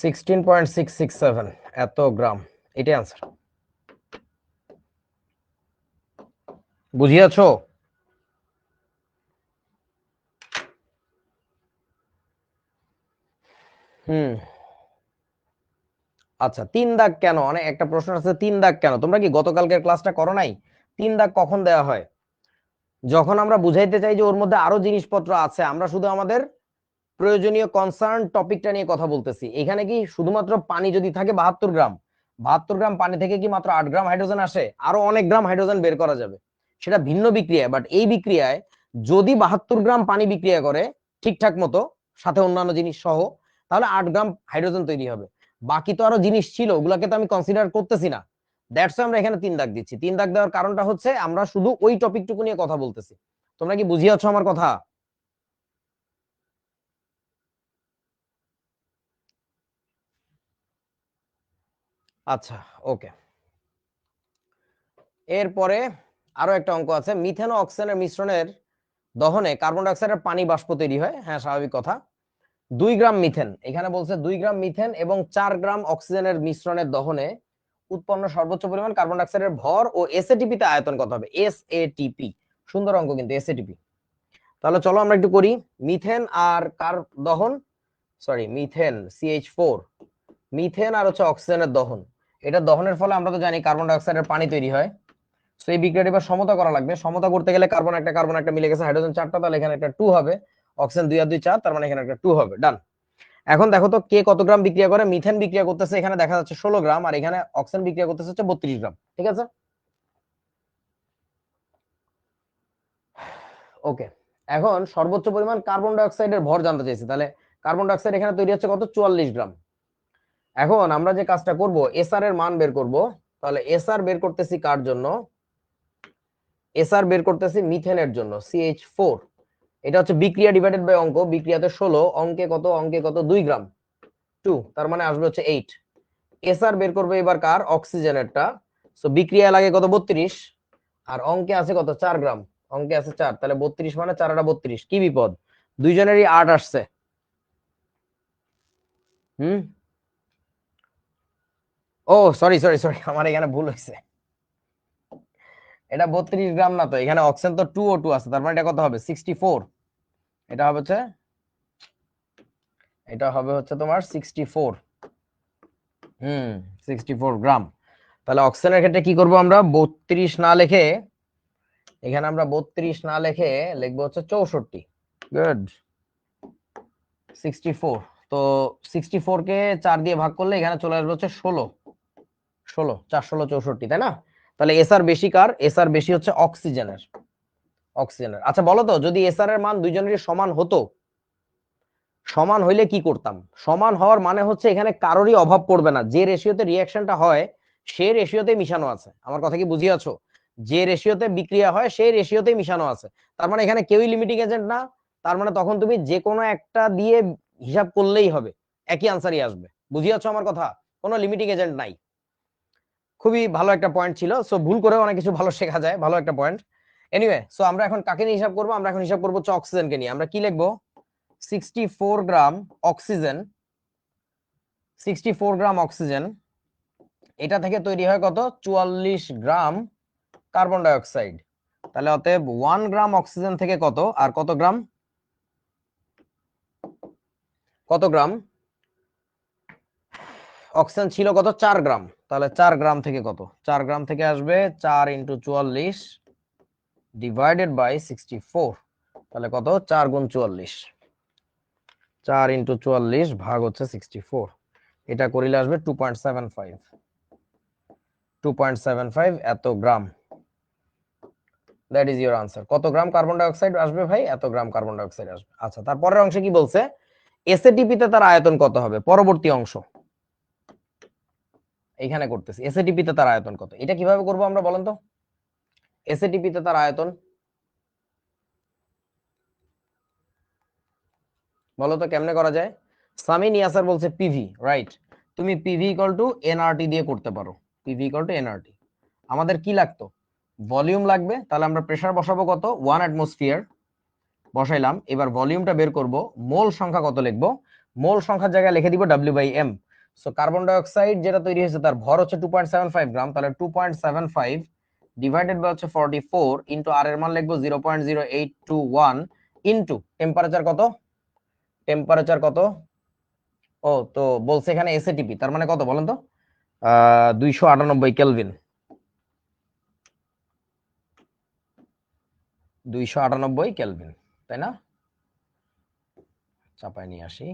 (16.667) এত গ্রাম, এটাই আনসার। বুঝিয়াছো? হুম, আচ্ছা 3 দাগ কেন? অনেক একটা প্রশ্ন আছে, 3 দাগ কেন? তোমরা কি গতকালকের ক্লাসটা করো নাই? 3 দাগ কখন দেওয়া হয়? যখন আমরা বুঝাইতে চাই যে ওর মধ্যে আরো জিনিসপত্র আছে, আমরা শুধু আমাদের প্রয়োজনীয় কনসার্ন টপিকটা নিয়ে কথা বলতেছি। এখানে কি শুধুমাত্র পানি যদি থাকে 72 গ্রাম, 72 গ্রাম পানি থেকে কি মাত্র 8 গ্রাম হাইড্রোজেন আসে? আরো অনেক গ্রাম হাইড্রোজেন বের করা যাবে, সেটা ভিন্ন বিক্রিয়া। বাট এই বিক্রিয়ায় যদি 72 গ্রাম পানি বিক্রিয়া করে ঠিকঠাক মতো, সাথে অন্যান্য জিনিস সহ, তাহলে 8 গ্রাম হাইড্রোজেন তৈরি হবে। বাকি তো আরো জিনিস ছিল, ওগুলাকে তো আমি কনসিডার করতেছি না। দ্যাটস আমরা এখানে 3 দাগ দিচ্ছি। 3 দাগ দেওয়ার কারণটা হচ্ছে আমরা শুধু ওই টপিকটুকু নিয়ে কথা বলতেছি। তোমরা কি বুঝিয়াছো আমার কথা? আচ্ছা, ওকে। এরপরে আরো একটা অঙ্ক আছে, মিথেন ও অক্সিজেনের মিশ্রণের দহনে কার্বন ডাই অক্সাইডের পানি বাষ্প তৈরি হয়। হ্যাঁ, স্বাভাবিক কথা। 2 গ্রাম মিথেন, এখানে বলছে 2 গ্রাম মিথেন এবং 4 গ্রাম অক্সিজেনের মিশ্রণের দহনে উৎপন্ন সর্বোচ্চ পরিমাণ কার্বন ডাই অক্সাইডের ভর ও এসএটিপি তে আয়তন কত হবে? এসএটিপি, সুন্দর অঙ্ক কিন্তু এসএটিপি। তাহলে চলো আমরা একটু করি। মিথেন আর কার দহন? সরি, মিথেন CH4, মিথেন আর হচ্ছে অক্সিজেনের দহন। এটা দহনের ফলে আমরা তো জানি কার্বন ডাই অক্সাইডের পানি তৈরি হয়। সো এই বিক্রিয়াটি এবার সমতা করা লাগবে। সমতা করতে গেলে কার্বন একটা মিলে গেছে, হাইড্রোজেন 4টা, তাহলে এখানে একটা 2 হবে। অক্সিজেন 2 আর 2 4, তার মানে এখানে একটা 2 হবে। ডান। এখন দেখো তো কে কত গ্রাম বিক্রিয়া করে? মিথেন বিক্রিয়া করতেছে এখানে দেখা যাচ্ছে 16 গ্রাম, আর এখানে অক্সিজেন বিক্রিয়া করতেছে হচ্ছে 32 গ্রাম। ঠিক আছে, ওকে। এখন সর্বোচ্চ পরিমাণ কার্বন ডাই অক্সাইডের ভর জানতে চাইছি, তাহলে কার্বন ডাই অক্সাইড এখানে তৈরি হচ্ছে কত? 44 গ্রাম। এখন আমরা যে কাজটা করব, এসআর এর মান বের করব। তাহলে এসআর বের করতেছি কার জন্য? এসআর বের করতেছি মিথেনের জন্য, CH4। এটা হচ্ছে বিক্রিয়া ডিভাইডেড বাই অঙ্ক, বিক্রিয়াতে 16, অঙ্কে কত? অঙ্কে কত? 2 গ্রাম, 2, তার মানে আসবে হচ্ছে 8। এসআর বের করবে এবার কার? অক্সিজেনেরটা। সো বিক্রিয়া লাগে কত? 32, আর অঙ্কে আছে কত? 4 গ্রাম, অঙ্কে আছে 4, তাহলে 32 মানে 4 আটা 32। কি বিপদ? দুইজনেরই 8 আসছে। হুম, ও সরি সরি সরি, আমার এখানে ভুল হয়েছে। এটা 32 গ্রাম না তো, এখানে অক্সিজেন তো 2O2 আছে, তার মানে এটা কত হবে? 64। এটা হবে হচ্ছে, এটা হবে হচ্ছে তোমার 64। 64 গ্রাম। তাহলে অক্সিজেনের ক্ষেত্রে কি করব আমরা? 32 না লিখে, এখানে আমরা 32 না লিখে লিখবো হচ্ছে 64। গুড, 64। তো 64 কে 4 দিয়ে ভাগ করলে এখানে চলে আসবে হচ্ছে 16, 16, 4 16 64, তাই না? তাহলে এসআর বেশি কার? এসআর বেশি হচ্ছে অক্সিজেনের, অক্সিজেনের। আচ্ছা বলো তো, যদি এসআর এর মান দুইজনেরই সমান হতো, সমান হইলে কি করতাম? সমান হওয়ার মানে হচ্ছে এখানে কারোরই অভাব পড়বে না, যে রেশিওতে রিঅ্যাকশনটা হয় সেই রেশিওতে মিশানো আছে। আমার কথা কি বুঝিয়াছো? যে রেশিওতে বিক্রিয়া হয় সেই রেশিওতে মিশানো আছে, তার মানে এখানে কেউই লিমিটিং এজেন্ট না। তার মানে তখন তুমি যে কোনো একটা দিয়ে হিসাব করলেই হবে, একই আনসারই আসবে। বুঝিয়াছো আমার কথা? কোনো লিমিটিং এজেন্ট নাই। খুবই ভালো একটা পয়েন্ট ছিল। সো ভুল করেও অনেক কিছু ভালো শেখা যায়, ভালো একটা পয়েন্ট। এনিওয়ে, সো আমরা এখন কাকে নিয়ে হিসাব করবো? আমরা এখন হিসাব করবো হচ্ছে অক্সিজেনকে নিয়ে। আমরা কি লিখবো? 64 গ্রাম অক্সিজেন, 64 গ্রাম অক্সিজেন, এটা থেকে তৈরি হয় কত? 44 গ্রাম কার্বন ডাই অক্সাইড। তাহলে অতএব 1 গ্রাম অক্সিজেন থেকে কত আর কত গ্রাম, কত গ্রাম অক্সিজেন ছিল? কত? 4 গ্রাম। তাহলে 4 গ্রাম থেকে কত? 4 গ্রাম থেকে আসবে 4 × 44 ডিভাইডেড বাই 64। তাহলে কত? 4 গুণ 44, 4 × 44 ভাগ হচ্ছে 64। এটা করিলে আসবে 2.75, 2.75 এত গ্রাম। That is your answer. কত গ্রাম কার্বন ডাই অক্সাইড আসবে ভাই? এত গ্রাম কার্বন ডাই অক্সাইড আসবে। আচ্ছা, তারপরের অংশে কি বলছে? এসএটিপি তে তার আয়তন কত হবে? পরবর্তী অংশ এইখানে করতেছি। এসএটিপি তে তার আয়তন কত? এটা কিভাবে করব আমরা বলেন তো? এসএটিপি তে তার আয়তন বলো তো কেমনে করা যায়? সামিন ইয়াসার বলছে পিভি, রাইট। তুমি পিভি ইকুয়াল টু এনআরটি দিয়ে করতে পারো। PV equal to nRT. আমাদের কি লাগতো? ভলিউম লাগবে। তাহলে আমরা প্রেসার বসাবো কত? 1 অ্যাটমসফিয়ার বসাইলাম। এবার ভলিউমটা বের করব। মোল সংখ্যা কত লিখবো? মোল সংখ্যার জায়গায় লিখে দিব W/M। So carbon die oxide যেটা তৈরি হয়েছে তার ভর হচ্ছে 2.75 গ্রাম। তাহলে 2.75 ডিভাইডেড বাই হচ্ছে 44 ইনটু আর এর মান লিখবো 0.0821 ইনটু টেম্পারেচার কত? টেম্পারেচার কত? ও তো বলছে এখানে এসএটিপি, তার মানে কত বলেন তো? 298 কেলভিন। 298 কেলভিন, তাই না? চাপায় নিয়ে আসি।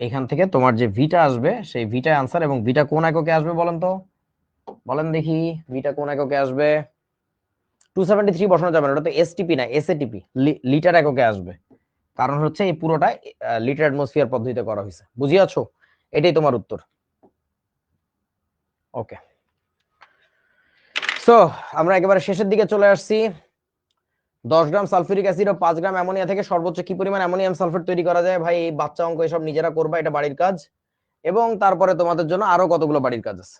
এখান থেকে তোমার যে ভিটা আসবে সেই ভিটা আনসার। এবং ভিটা কোন এককে আসবে বলেন তো? বলেন দেখি, ভিটা কোন এককে আসবে? 273 বসানো যাবে না, ওটা তো এসটিপি না, এসএটিপি, লিটার এককে আসবে। কারণ হচ্ছে এই পুরোটা লিটার অ্যাটমসফিয়ার পদ্ধতিতে করা হয়েছে। বুঝিয়াছো? এটাই তোমার উত্তর। ওকে, সো আমরা একেবারে শেষের দিকে চলে আসছি। 10 গ্রাম সালফিউরিক অ্যাসিড ও 5 গ্রাম অ্যামোনিয়া থেকে সর্বোচ্চ কি পরিমাণ অ্যামোনিয়াম সালফেট তৈরি করা যায়? ভাই এই বাচ্চা অঙ্ক এসব নিজেরা করবা, এটা বাড়ির কাজ। এবং তারপরে তোমাদের জন্য আরো কতগুলো বাড়ির কাজ আছে।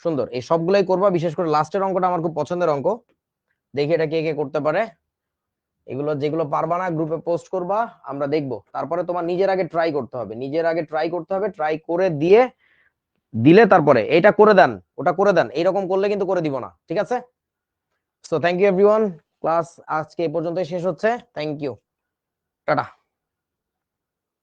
সুন্দর, এই সবগুলাই করবা। বিশেষ করে লাস্টের অঙ্কটা আমার খুব পছন্দের অঙ্ক। দেখি এটা কে কে করতে পারে। এগুলো যেগুলো পারবা না গ্রুপে পোস্ট করবা, আমরা দেখবো। তারপরে তোমার নিজের আগে ট্রাই করতে হবে, নিজের আগে ট্রাই করতে হবে। ট্রাই করে দিয়ে দিলে তারপরে এটা করে দেন, ওটা করে দেন, এইরকম করলে কিন্তু করে দিব না, ঠিক আছে? So thank you everyone. Class আজকে এই পর্যন্তই শেষ হচ্ছে। Thank you, tata.